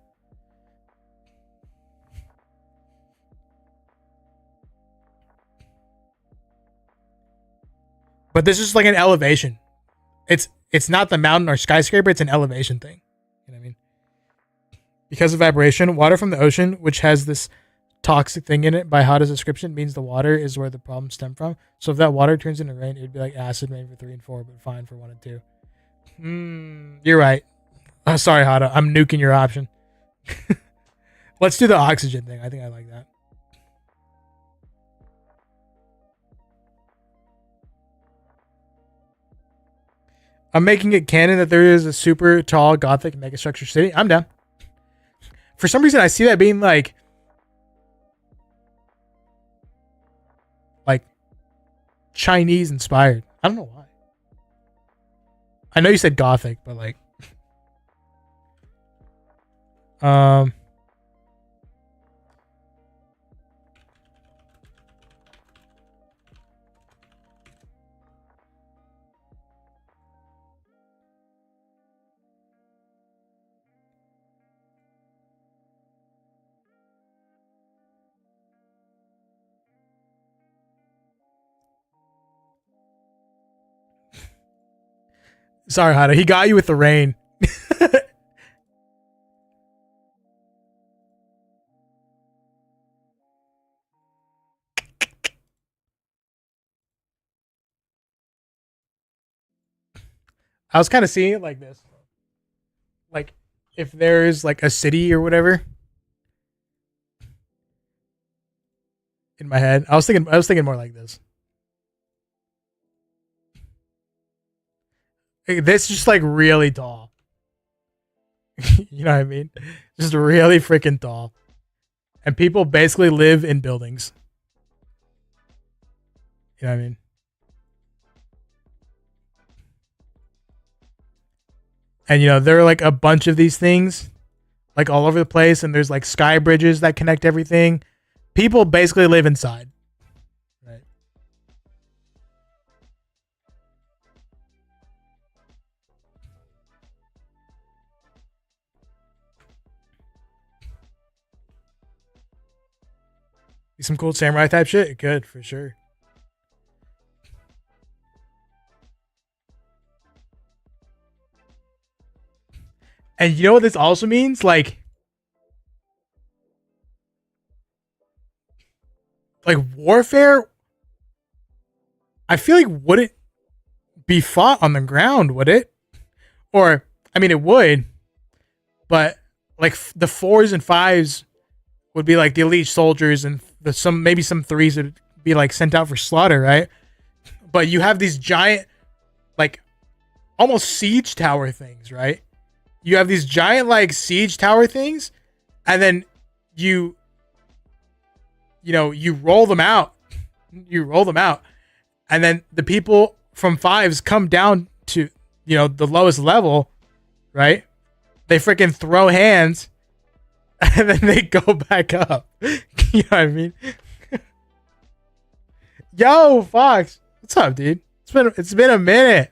But this is like an elevation. It's not the mountain or skyscraper, it's an elevation thing. You know what I mean? Because of evaporation, water from the ocean, which has this toxic thing in it by Hada's description, means the water is where the problems stem from. So if that water turns into rain, it'd be like acid maybe for 3 and 4, but fine for 1 and 2. You're right. Oh, sorry, Hada. I'm nuking your option. Let's do the oxygen thing. I think I like that. I'm making it canon that there is a super tall gothic megastructure city. I'm down. For some reason, I see that being like Chinese inspired. I don't know why. I know you said gothic, but like, sorry, Hada. He got you with the rain. I was kind of seeing it like this. Like, if there's like a city or whatever in my head, I was thinking more like this. This is just like really tall. You know what I mean? Just really freaking tall. And people basically live in buildings. You know what I mean? And you know, there are like a bunch of these things like all over the place, and there's like sky bridges that connect everything. People basically live inside. Right. Some cool samurai type shit? It could, for sure. And you know what this also means? Like warfare, I feel like wouldn't be fought on the ground, would it? Or, I mean, it would, but like the 4s and 5s would be like the elite soldiers, and maybe some 3s would be like sent out for slaughter, right? but you have these giant, like, almost siege tower things, right? You have these giant, like, siege tower things, and then you you roll them out. You roll them out, and then the people from fives come down to, the lowest level, right? They freaking throw hands, and then they go back up. You know what I mean? Yo, Fox, what's up, dude? It's been a minute.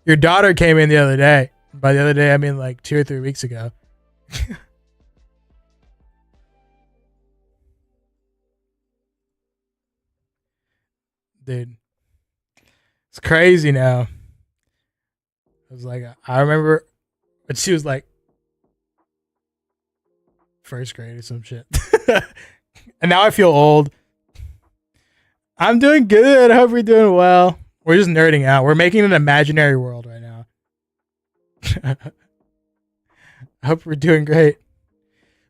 Your daughter came in the other day. By the other day, I mean like 2 or 3 weeks ago. Dude, it's crazy now. I was like, I remember when she was like first grade or some shit. And now I feel old. I'm doing good. I hope you're doing well. We're just nerding out. We're making an imaginary world right now. I hope we're doing great.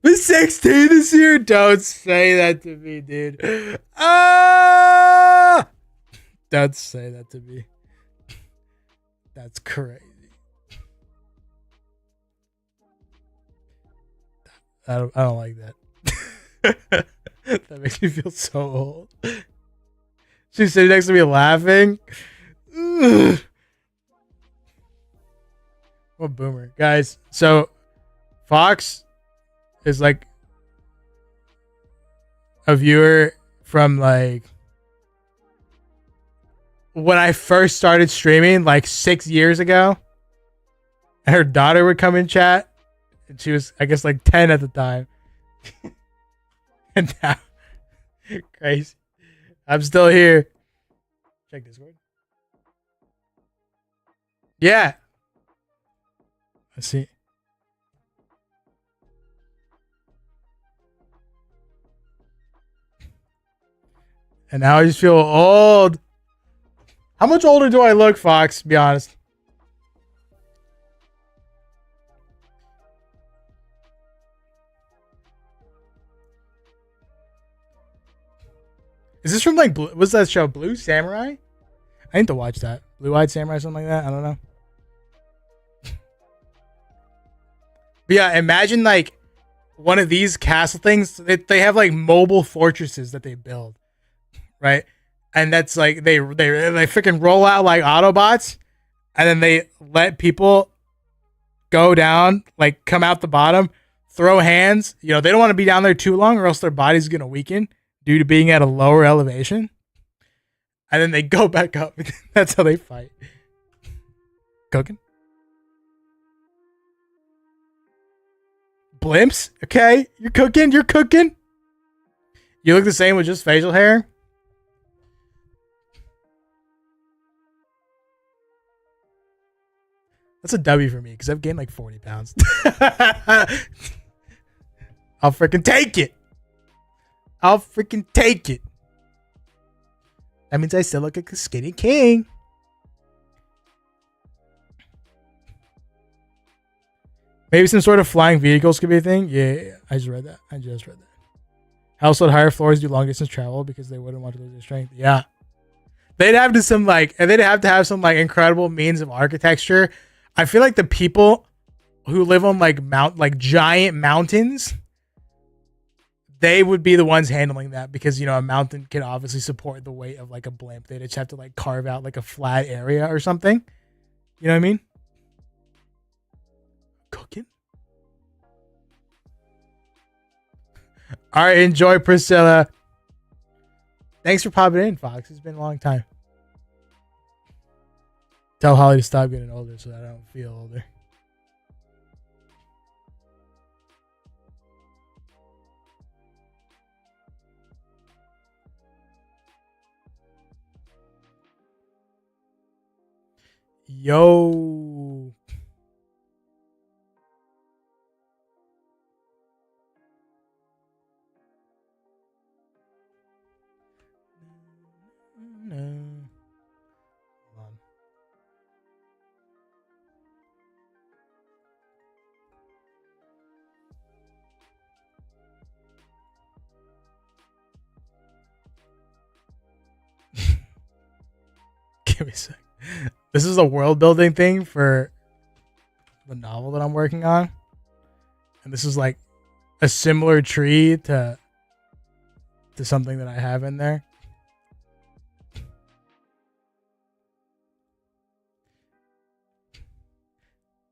We're 16 this year. Don't say that to me, dude. Ah! Don't say that to me. That's crazy. I don't like that. That makes me feel so old. She's sitting next to me laughing. Ugh. What boomer. Guys, so Fox is like a viewer from like when I first started streaming like 6 years ago. And her daughter would come in chat. And she was, I guess, like 10 at the time. And now, crazy. I'm still here. Check Discord. Yeah. Let's see. And now I just feel old. How much older do I look, Fox? Be honest. Is this from like what's that show? Blue Samurai? I need to watch that. Blue Eyed Samurai, something like that. I don't know. But yeah, imagine like one of these castle things. They have like mobile fortresses that they build, right? And that's like they freaking roll out like Autobots, and then they let people go down, like come out the bottom, throw hands. They don't want to be down there too long, or else their body's gonna weaken due to being at a lower elevation. And then they go back up. That's how they fight. Cooking? Blimps? Okay. You're cooking? You look the same with just facial hair? That's a W for me because I've gained like 40 pounds. I'll freaking take it. That means I still look like a skinny king. Maybe some sort of flying vehicles could be a thing. Yeah. I just read that. Household higher floors do long distance travel because they wouldn't want to lose their strength. Yeah. They'd have to have some like incredible means of architecture. I feel like the people who live on like giant mountains, they would be the ones handling that because, a mountain can obviously support the weight of like a blimp. They just have to like carve out like a flat area or something. You know what I mean? Cooking? All right, enjoy, Priscilla. Thanks for popping in, Fox. It's been a long time. Tell Holly to stop getting older so that I don't feel older. Yo. No. Hold on. Give me a sec. This is a world building thing for the novel that I'm working on, and this is like a similar tree to something that I have in there.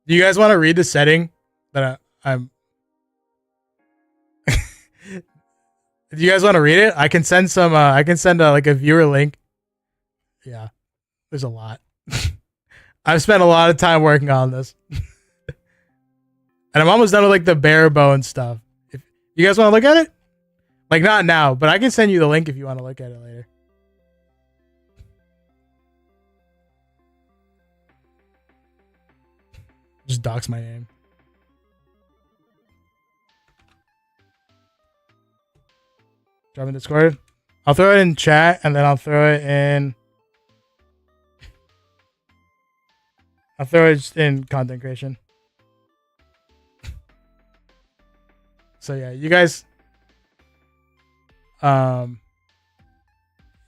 Do you guys want to read the setting that I'm? Do you guys want to read it? I can send some. I can send like a viewer link. Yeah, there's a lot. I've spent a lot of time working on this, and I'm almost done with like the bare bones stuff. If you guys want to look at it, like not now, but I can send you the link if you want to look at it later. Just dox my name. Drop in Discord. I'll throw it in chat and then I'll throw it in. I'll throw it in content creation. So yeah, you guys,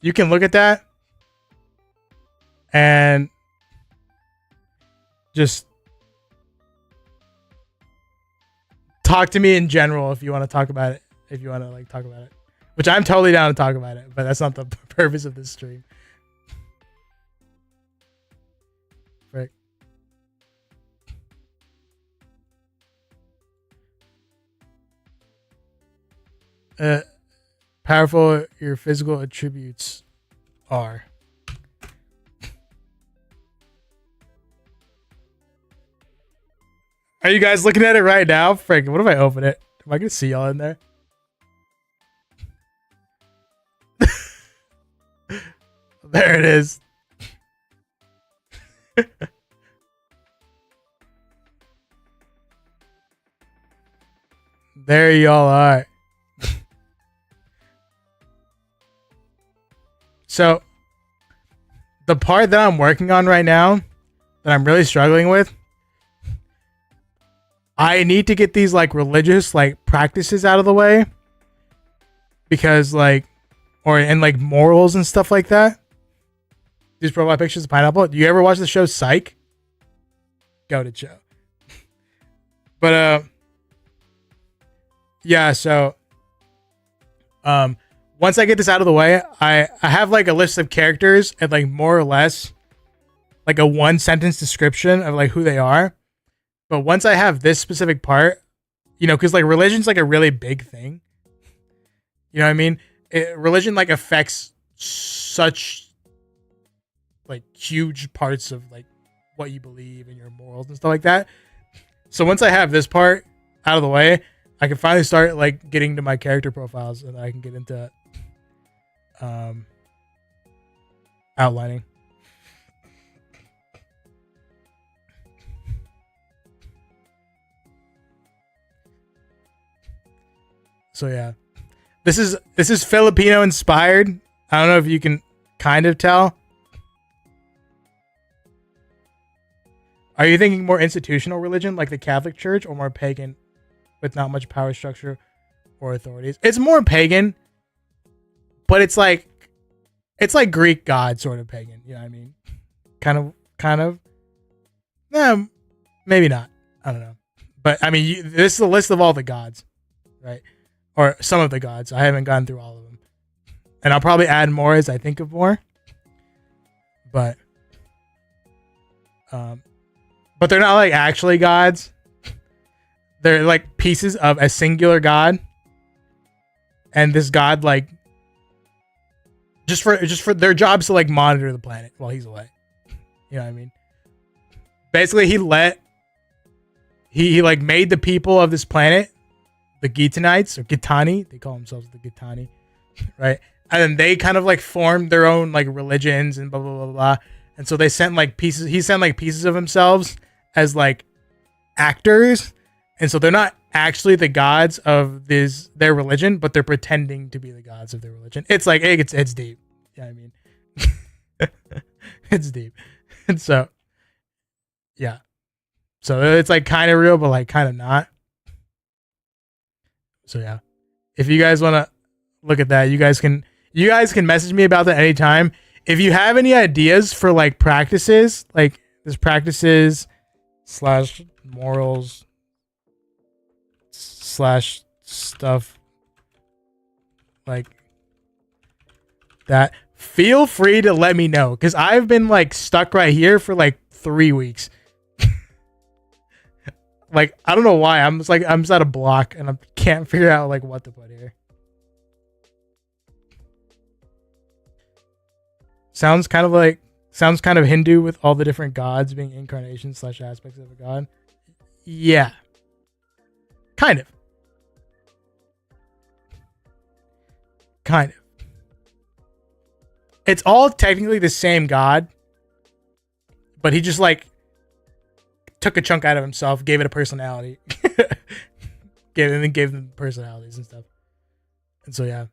you can look at that and just talk to me in general if you want to talk about it. If you want to like talk about it, which I'm totally down to talk about it, but that's not the purpose of this stream. Frick. Powerful your physical attributes are. Are you guys looking at it right now? Frick, what if I open it? Am I gonna see y'all in there? There it is. There y'all are. So, the part that I'm working on right now, that I'm really struggling with, I need to get these like religious like practices out of the way, because like, or and like morals and stuff like that. These profile pictures of pineapple. Do you ever watch the show Psych? Goated show. But yeah. So once I get this out of the way, I have like a list of characters and like more or less like a 1-sentence description of like who they are. But once I have this specific part, you know, because like religion's like a really big thing. You know what I mean? Religion like affects such like huge parts of like what you believe and your morals and stuff like that. So once I have this part out of the way, I can finally start like getting to my character profiles, and I can get into outlining. So yeah, this is Filipino inspired. I don't know if you can kind of tell. Are you thinking more institutional religion like the Catholic Church, or more pagan with not much power structure or authorities? It's more pagan, but it's like Greek god sort of pagan. You know what I mean? Kind of. No, maybe not. I don't know. But I mean, this is a list of all the gods, right? Or some of the gods. I haven't gone through all of them, and I'll probably add more as I think of more. But they're not like actually gods. They're like pieces of a singular god, and this god like just for their jobs to like monitor the planet while he's away. You know what I mean? Basically, he like made the people of this planet, the Gitanites or Gitani, they call themselves the Gitani, right? And then they kind of like formed their own like religions and blah blah blah blah. And so they sent like pieces. He sent like pieces of themselves as like actors, and so they're not actually the gods of their religion, but they're pretending to be the gods of their religion. It's like it's deep. Yeah, I mean, it's deep. And so, yeah, so it's like kind of real, but like kind of not. So yeah, if you guys want to look at that, you guys can message me about that anytime. If you have any ideas for like practices, like there's practices slash morals slash stuff like that, feel free to let me know, because I've been like stuck right here for like 3 weeks. Like I don't know why. I'm just at a block and I can't figure out like what to put here. Sounds kind of Hindu with all the different gods being incarnations slash aspects of a god. Yeah. Kind of. Kind of. It's all technically the same god, but he just like took a chunk out of himself, gave it a personality. gave them personalities and stuff. And so yeah.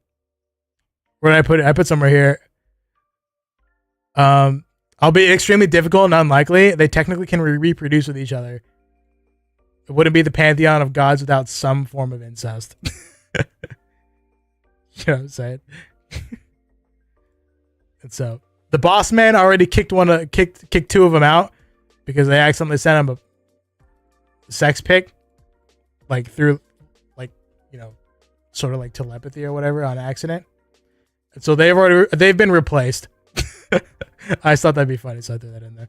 Where did I put it? I put somewhere here. I'll be extremely difficult and unlikely. They technically can reproduce with each other. It wouldn't be the pantheon of gods without some form of incest. You know what I'm saying? And so the boss man already kicked two of them out because they accidentally sent him a sex pic, like through, like, you know, sort of like telepathy or whatever on accident. And so they've been replaced. I just thought that'd be funny, so I threw that in there.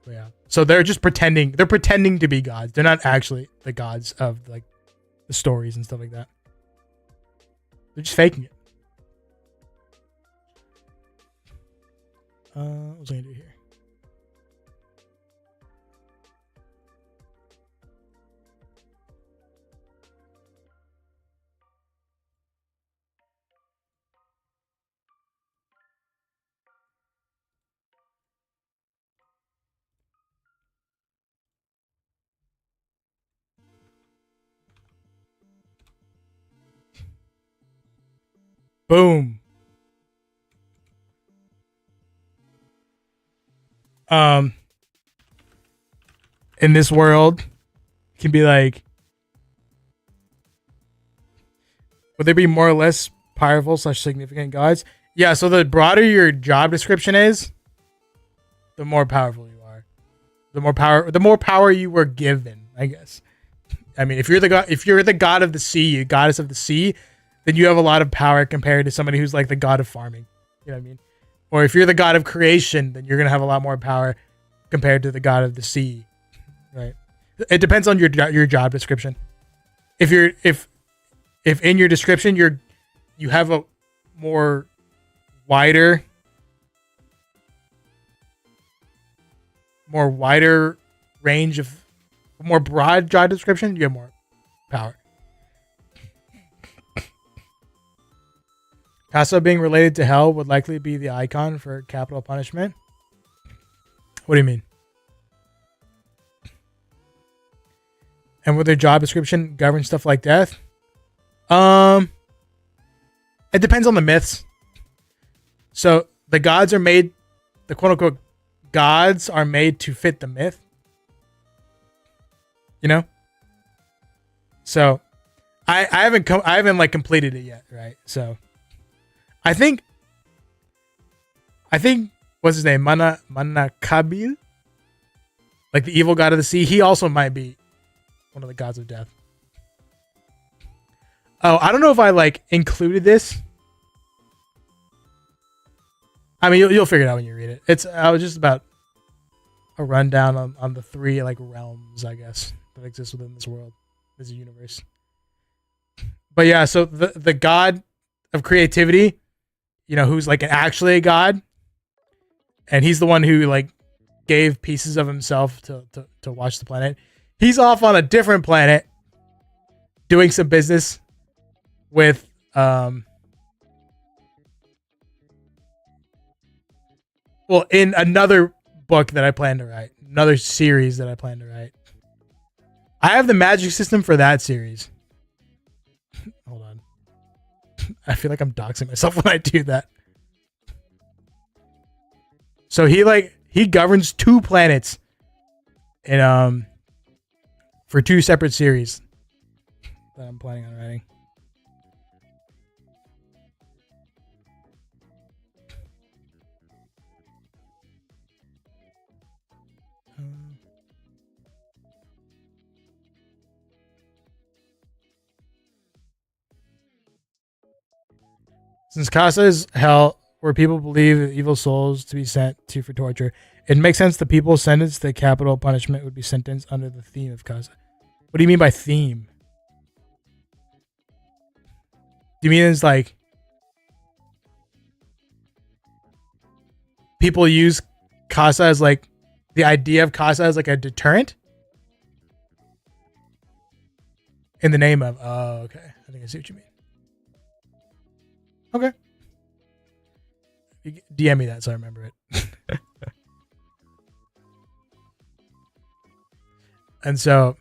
But yeah. So they're just pretending. They're pretending to be gods. They're not actually the gods of like the stories and stuff like that. They're just faking it. What was I gonna do here? Boom. In this world, it can be like, would there be more or less powerful slash significant gods? Yeah, so the broader your job description is, the more powerful you are. The more power you were given, I guess. I mean, if you're the god of the sea, goddess of the sea, then you have a lot of power compared to somebody who's like the god of farming. You know what I mean? Or if you're the god of creation, then you're gonna have a lot more power compared to the god of the sea, right? It depends on your job description. If in your description you have a more wider range of more broad job description, you have more power. Casa being related to hell would likely be the icon for capital punishment. What do you mean? And would their job description govern stuff like death? It depends on the myths. So the gods are made, the quote unquote gods are made to fit the myth. You know? So I haven't like completed it yet, right? So I think what's his name? Manakabil? Like the evil god of the sea. He also might be one of the gods of death. Oh, I don't know if I like included this. I mean, you'll figure it out when you read it. I was just about a rundown on the 3 like realms, I guess, that exist within this world, this universe. But yeah, so the god of creativity, you know, who's like actually a god, and he's the one who like gave pieces of himself to watch the planet. He's off on a different planet doing some business with in another book that I plan to write, another series that I plan to write. I have the magic system for that series. Hold on. I feel like I'm doxing myself when I do that. So he governs 2 planets in for 2 separate series that I'm planning on writing. Since Casa is hell, where people believe evil souls to be sent to for torture, it makes sense the people sentenced to capital punishment would be sentenced under the theme of Casa. What do you mean by theme? Do you mean it's like people use Casa as like the idea of Casa as like a deterrent in the name of? Oh, okay. I think I see what you mean. Okay. DM me that so I remember it. And so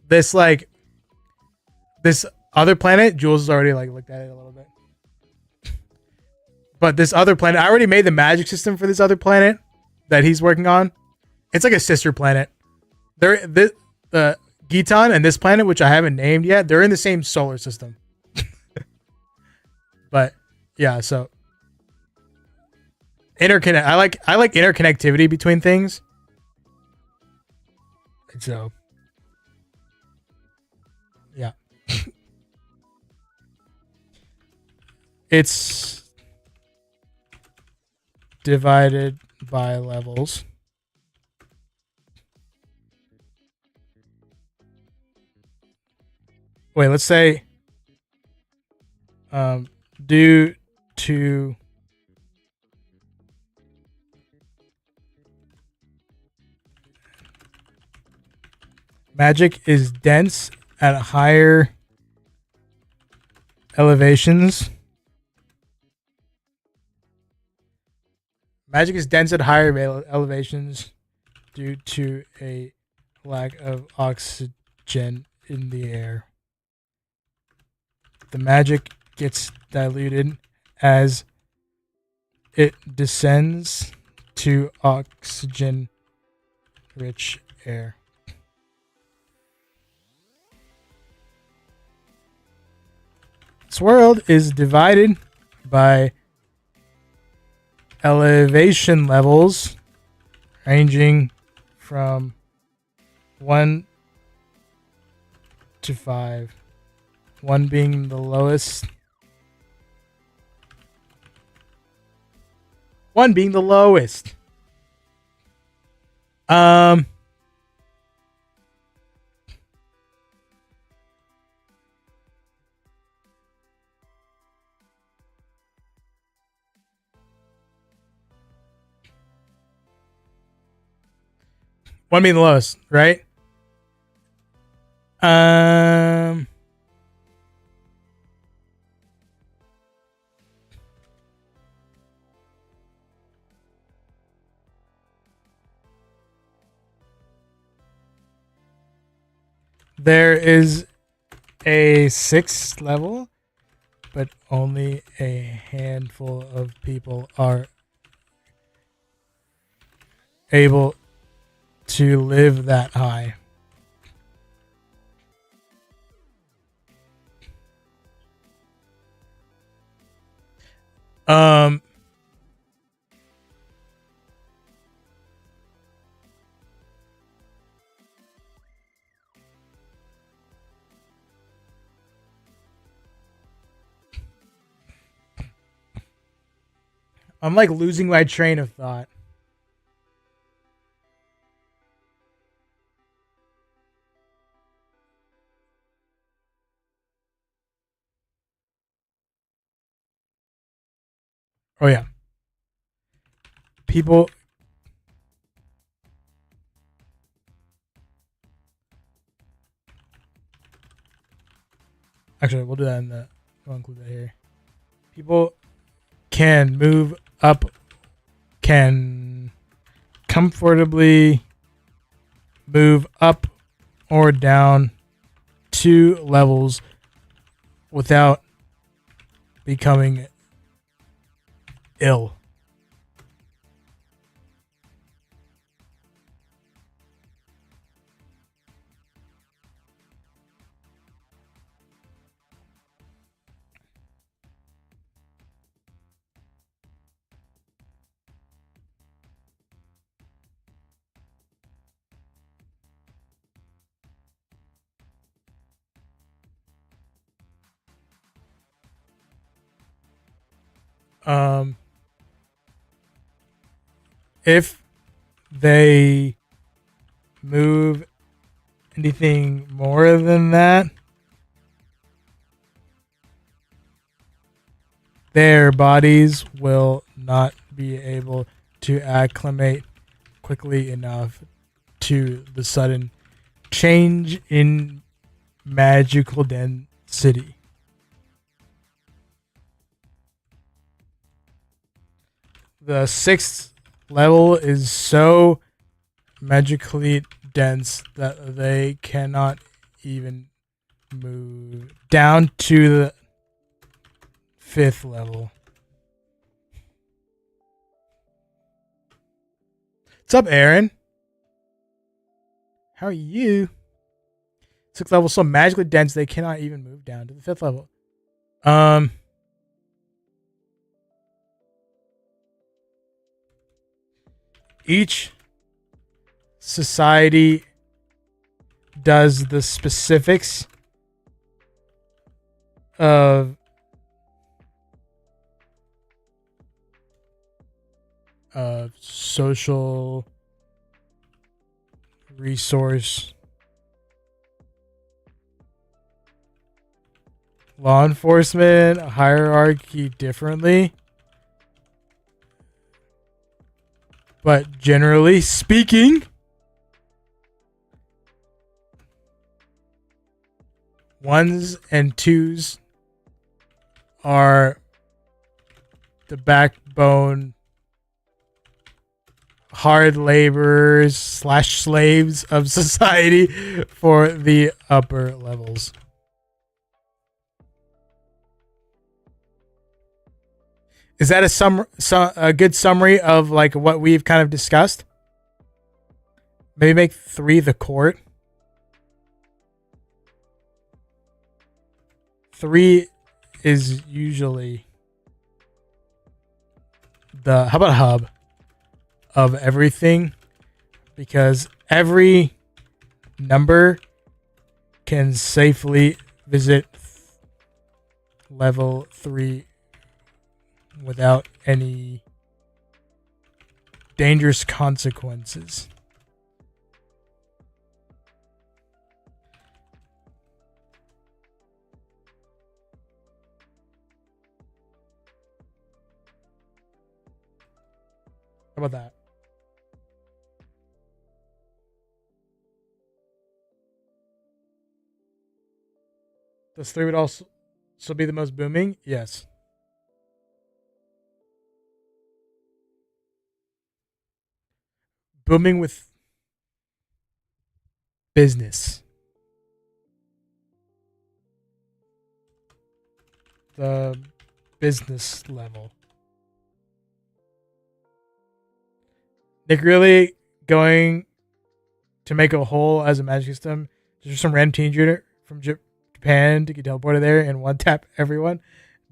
this other planet, Jules has already like looked at it a little bit. But this other planet, I already made the magic system for this other planet that he's working on. It's like a sister planet. The Gitan and this planet, which I haven't named yet, they're in the same solar system. But yeah, so interconnect. I like interconnectivity between things. And so yeah. It's divided by levels. Wait, let's say due to magic is dense at higher elevations. Magic is dense at higher elevations due to a lack of oxygen in the air. The magic gets diluted as it descends to oxygen-rich air. This world is divided by elevation levels ranging from 1 to 5. 1 being the lowest. 1 being the lowest. One being the lowest, right? There is a 6th level, but only a handful of people are able to live that high. I'm like losing my train of thought. Oh yeah. People actually we'll do that we'll include that here. People can move up, can comfortably move up or down 2 levels without becoming ill. Um, if they move anything more than that, their bodies will not be able to acclimate quickly enough to the sudden change in magical density. The sixth level is so magically dense that they cannot even move down to the fifth level. What's up, Aaron? How are you? Sixth level so magically dense they cannot even move down to the fifth level. Each society does the specifics of social resource law enforcement hierarchy differently. But generally speaking, ones and twos are the backbone hard laborers / slaves of society for the upper levels. Is that a good summary of like what we've kind of discussed? Maybe make 3 the court. 3 is usually the hub of everything, because every number can safely visit level 3 without any dangerous consequences. How about that? Does 3 would also be the most booming? Yes. Booming with business. The business level. Nick really going to make a hole as a magic system? Just some random teenager from Japan to get teleported there and one tap everyone?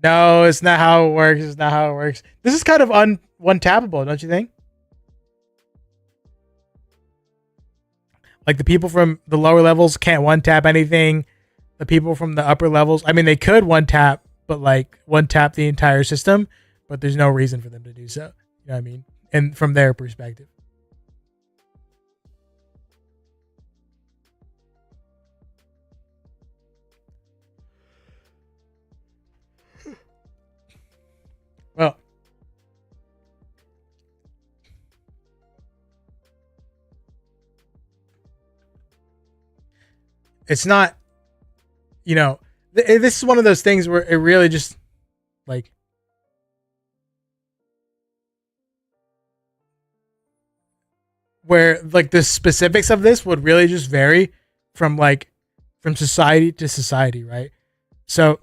No, it's not how it works. It's not how it works. This is kind of one tappable, don't you think? Like the people from the lower levels can't one tap anything. The people from the upper levels, I mean, they could one tap, but like one tap the entire system, but there's no reason for them to do so. You know what I mean? And from their perspective. Well, it's not, you know, this is one of those things where it really just like where like the specifics of this would really just vary from society to society, right? So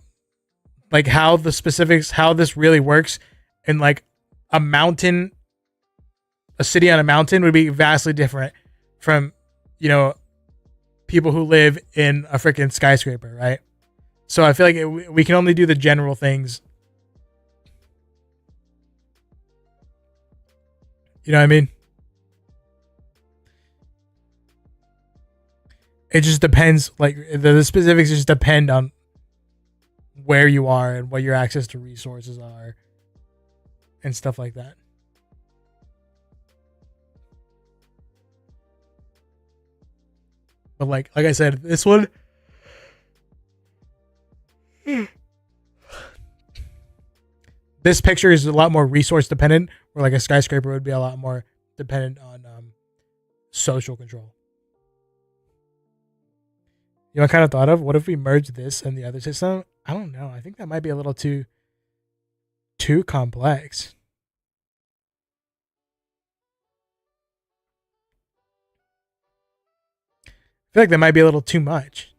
like how the specifics, how this really works in like a mountain, a city on a mountain would be vastly different from, you know, people who live in a freaking skyscraper, right? So I feel like we can only do the general things. You know what I mean? It just depends. Like the specifics just depend on where you are and what your access to resources are. and stuff like that. But like I said, this one, this picture is a lot more resource dependent, where like a skyscraper would be a lot more dependent on social control. You know, I kind of thought of, what if we merge this and the other system? I don't know. I think that might be a little too complex. I feel like that might be a little too much.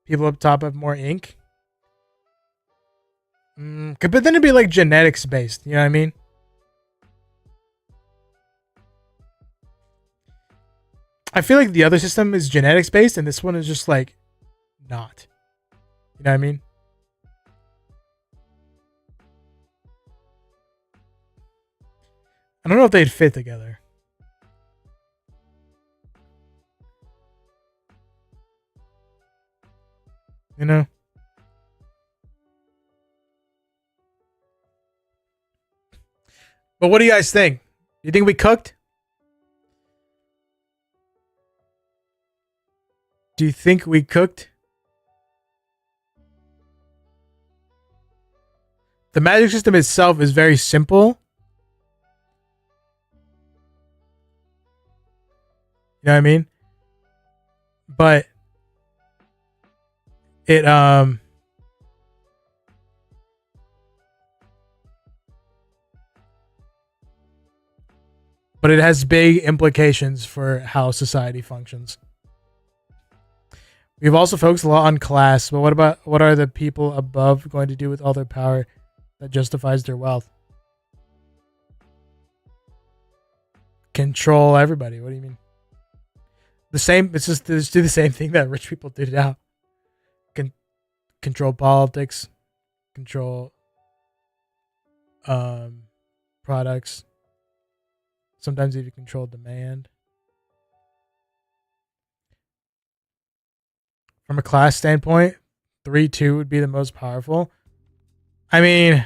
People up top have more ink. But then it'd be like genetics based. You know what I mean? I feel like the other system is genetics based, and this one is just like not. You know what I mean? I don't know if they'd fit together. You know? But what do you guys think? You think we cooked? Do you think we cooked? The magic system itself is very simple. You know what I mean? But it but it has big implications for how society functions. We've also focused a lot on class, but what are the people above going to do with all their power that justifies their wealth? Control everybody. What do you mean? The same. It's just do the same thing that rich people do now. Control politics, control products. Sometimes even control demand. From a class standpoint, 3-2 would be the most powerful. I mean,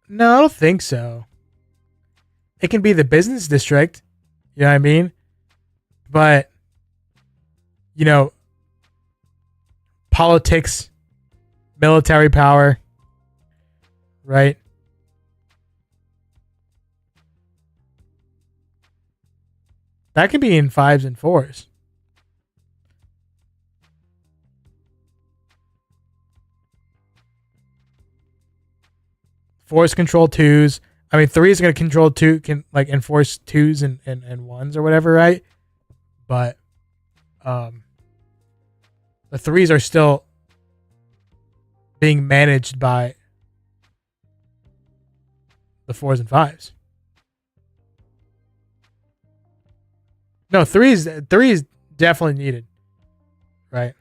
no, I don't think so. It can be the business district, you know what I mean? But, you know, politics, military power, right? That can be in 5s and 4s. Fours control 2s. I mean, 3 is going to control 2, can like enforce 2s and 1s or whatever, right? But the 3s are still being managed by the 4s and 5s. No, 3 is definitely needed, right?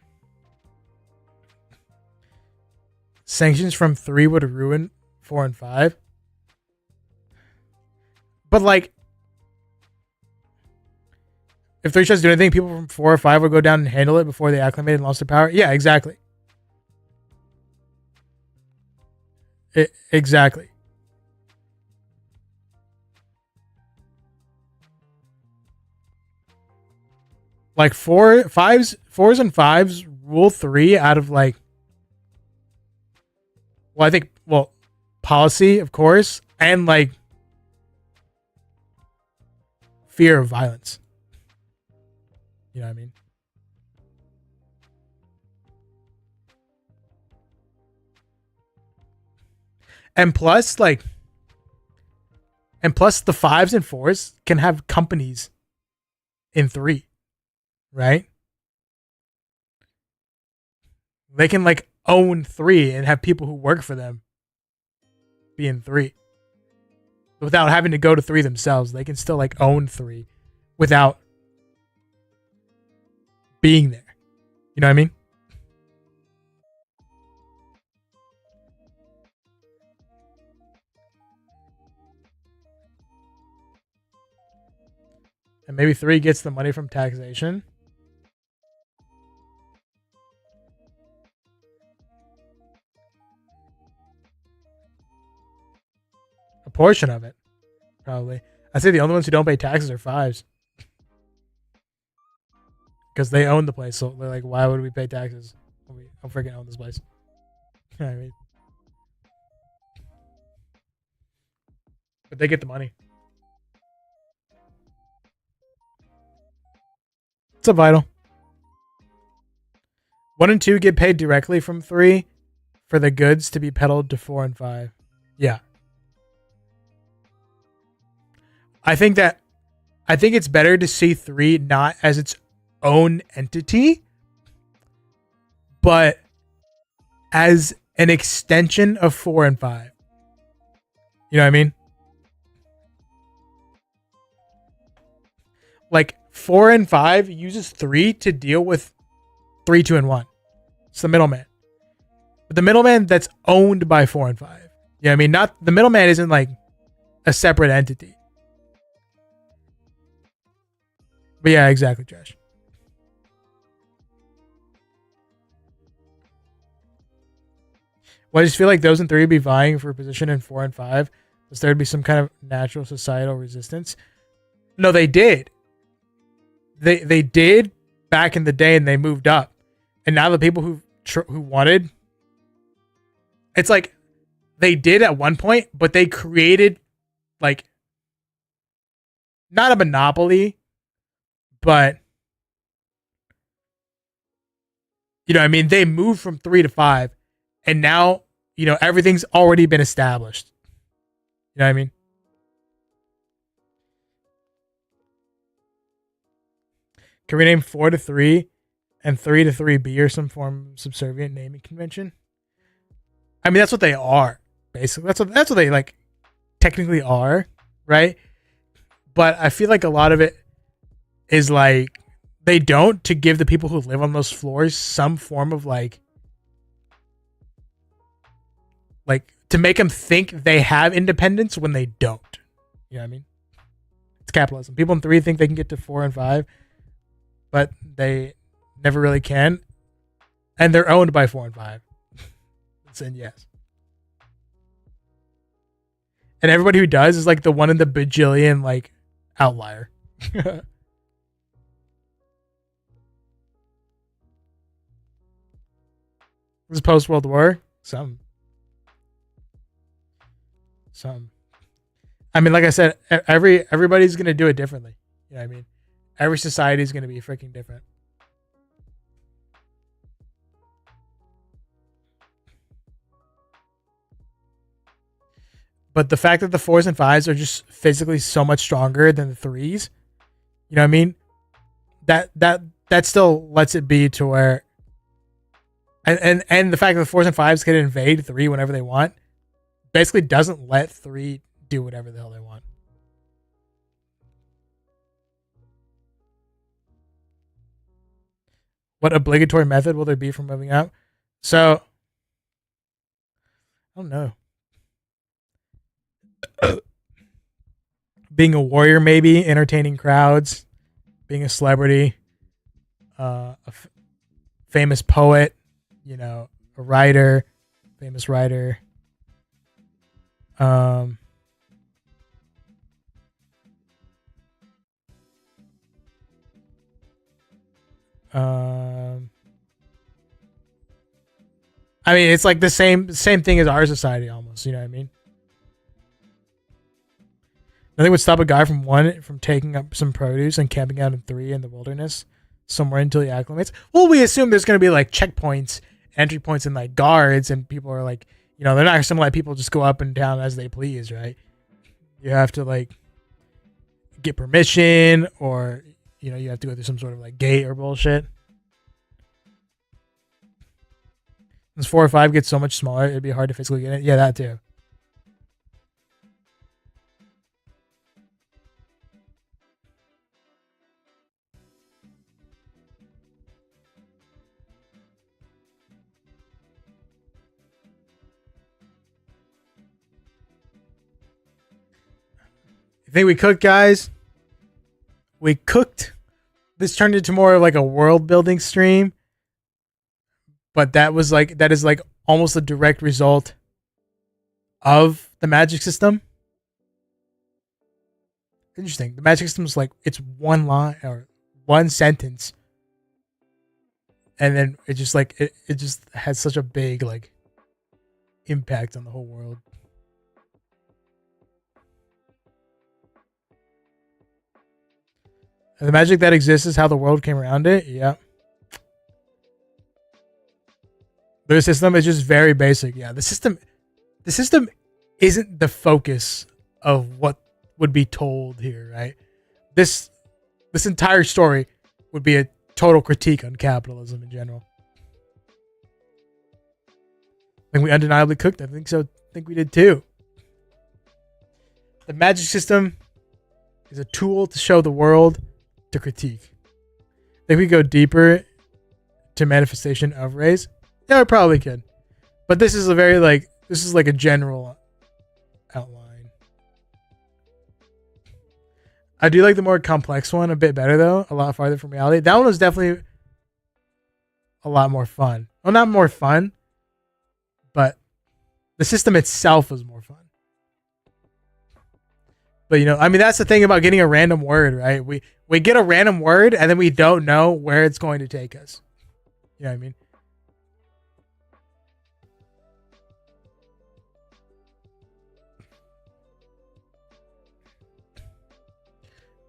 Sanctions from 3 would ruin 4 and 5. But like, if 3 tries to do anything, people from 4 or 5 would go down and handle it before they acclimated and lost their power. Yeah, exactly. Exactly. Like 4s and 5s rule 3 out of like, well, I think, well, policy, of course, and like fear of violence. You know what I mean? And plus, like, and plus the 5s and 4s can have companies in 3, right? They can like own 3 and have people who work for them be in 3 without having to go to 3 themselves. They can still like own 3 without being there. You know what I mean? And maybe 3 gets the money from taxation. A portion of it, probably. I say the only ones who don't pay taxes are 5s. Because they own the place, so they're like, why would we pay taxes? We don't freaking own this place. You know what I mean? But they get the money. What's up, Vital? 1 and 2 get paid directly from 3 for the goods to be peddled to 4 and 5. Yeah. I think it's better to see 3 not as its own entity, but as an extension of 4 and 5. You know what I mean? Like 4 and 5 uses 3 to deal with 3, 2, and 1. It's the middleman. But the middleman that's owned by 4 and 5. You know what I mean? Not the middleman isn't like a separate entity. But yeah, exactly, Josh. Well, I just feel like those in 3 would be vying for a position in 4 and 5. Because there'd be some kind of natural societal resistance. No, they did. They did back in the day, and they moved up. And now the people who wanted, it's like they did at one point, but they created like not a monopoly, but you know what I mean? They moved from 3 to 5, and now, you know, everything's already been established. You know what I mean? Can we name 4 to 3 and 3 to 3B or some form of subservient naming convention? I mean, that's what they are, basically. That's what they like technically are, right? But I feel like a lot of it is like they don't, to give the people who live on those floors some form of like to make them think they have independence when they don't. You know what I mean? It's capitalism. People in 3 think they can get to 4 and 5, but they never really can. And they're owned by 4 and 5. Saying yes. And everybody who does is like the one in the bajillion like outlier. This is post World War. Some. I mean, like I said, everybody's gonna do it differently. You know what I mean? Every society is gonna be freaking different. But the fact that the 4s and 5s are just physically so much stronger than the 3s, you know what I mean? That still lets it be to where, and the fact that the 4s and 5s can invade 3 whenever they want, basically doesn't let 3 do whatever the hell they want. What obligatory method will there be for moving up? So, I don't know. Being a warrior, maybe entertaining crowds, being a celebrity, famous poet, you know, a writer, famous writer. I mean, it's like the same thing as our society almost. You know what I mean? Nothing would stop a guy from taking up some produce and camping out in 3 in the wilderness somewhere until he acclimates. Well, we assume there's going to be like checkpoints, entry points, and like guards, and people are like, you know, they're not going to let people just go up and down as they please, right? You have to like get permission, or you know, you have to go through some sort of like gate or bullshit. As 4 or 5 gets so much smaller, it'd be hard to physically get it. Yeah, that too. You think we cook, guys? we cooked. This turned into more of like a world building stream, but that is like almost a direct result of the magic system. Interesting. The magic system is like it's one line or one sentence, and then it just like it just has such a big like impact on the whole world. And the magic that exists is how the world came around it. Yeah. The system is just very basic. Yeah, the system isn't the focus of what would be told here, right? This entire story would be a total critique on capitalism in general. I think we undeniably cooked. I think so. I think we did too. The magic system is a tool to show the world, to critique. I think we go deeper to manifestation of race. Yeah, we probably could. But this is like a general outline. I do like the more complex one a bit better though, a lot farther from reality. That one was definitely a lot more fun. Well, not more fun, but the system itself was more fun. But you know, I mean that's the thing about getting a random word, right? We get a random word and then we don't know where it's going to take us. You know what I mean?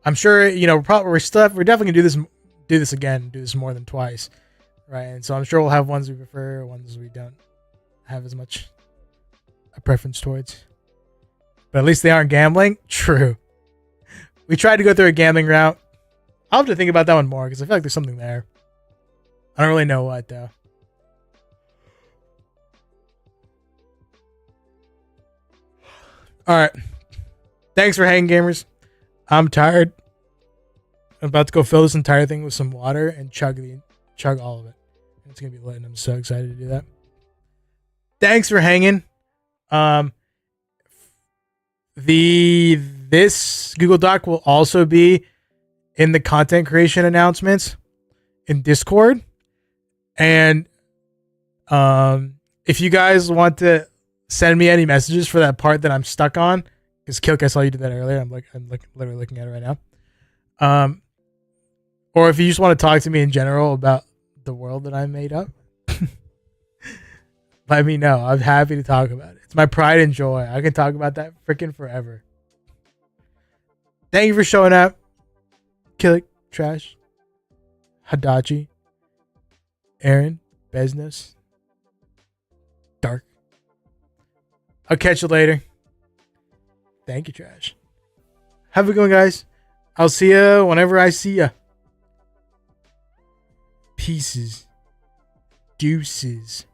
I'm sure you know we're definitely gonna do this again, do this more than twice, right? And so I'm sure we'll have ones we prefer, ones we don't have as much a preference towards. But at least they aren't gambling. True. We tried to go through a gambling route. I'll have to think about that one more because I feel like there's something there. I don't really know what though. All right. Thanks for hanging, gamers. I'm tired. I'm about to go fill this entire thing with some water and chug all of it. It's gonna be lit, and I'm so excited to do that. Thanks for hanging. This Google Doc will also be in the content creation announcements in Discord, and if you guys want to send me any messages for that part that I'm stuck on. Because Kilk, I saw you did that earlier. I'm literally looking at it right now. Or if you just want to talk to me in general about the world that I made up, let me know. I'm happy to talk about it. It's my pride and joy. I can talk about that freaking forever. Thank you for showing up. Kilk, Trash, Hadachi, Aaron, Beznos, Dark. I'll catch you later. Thank you, Trash. Have a good one, guys. I'll see ya whenever I see ya. Pieces. Deuces.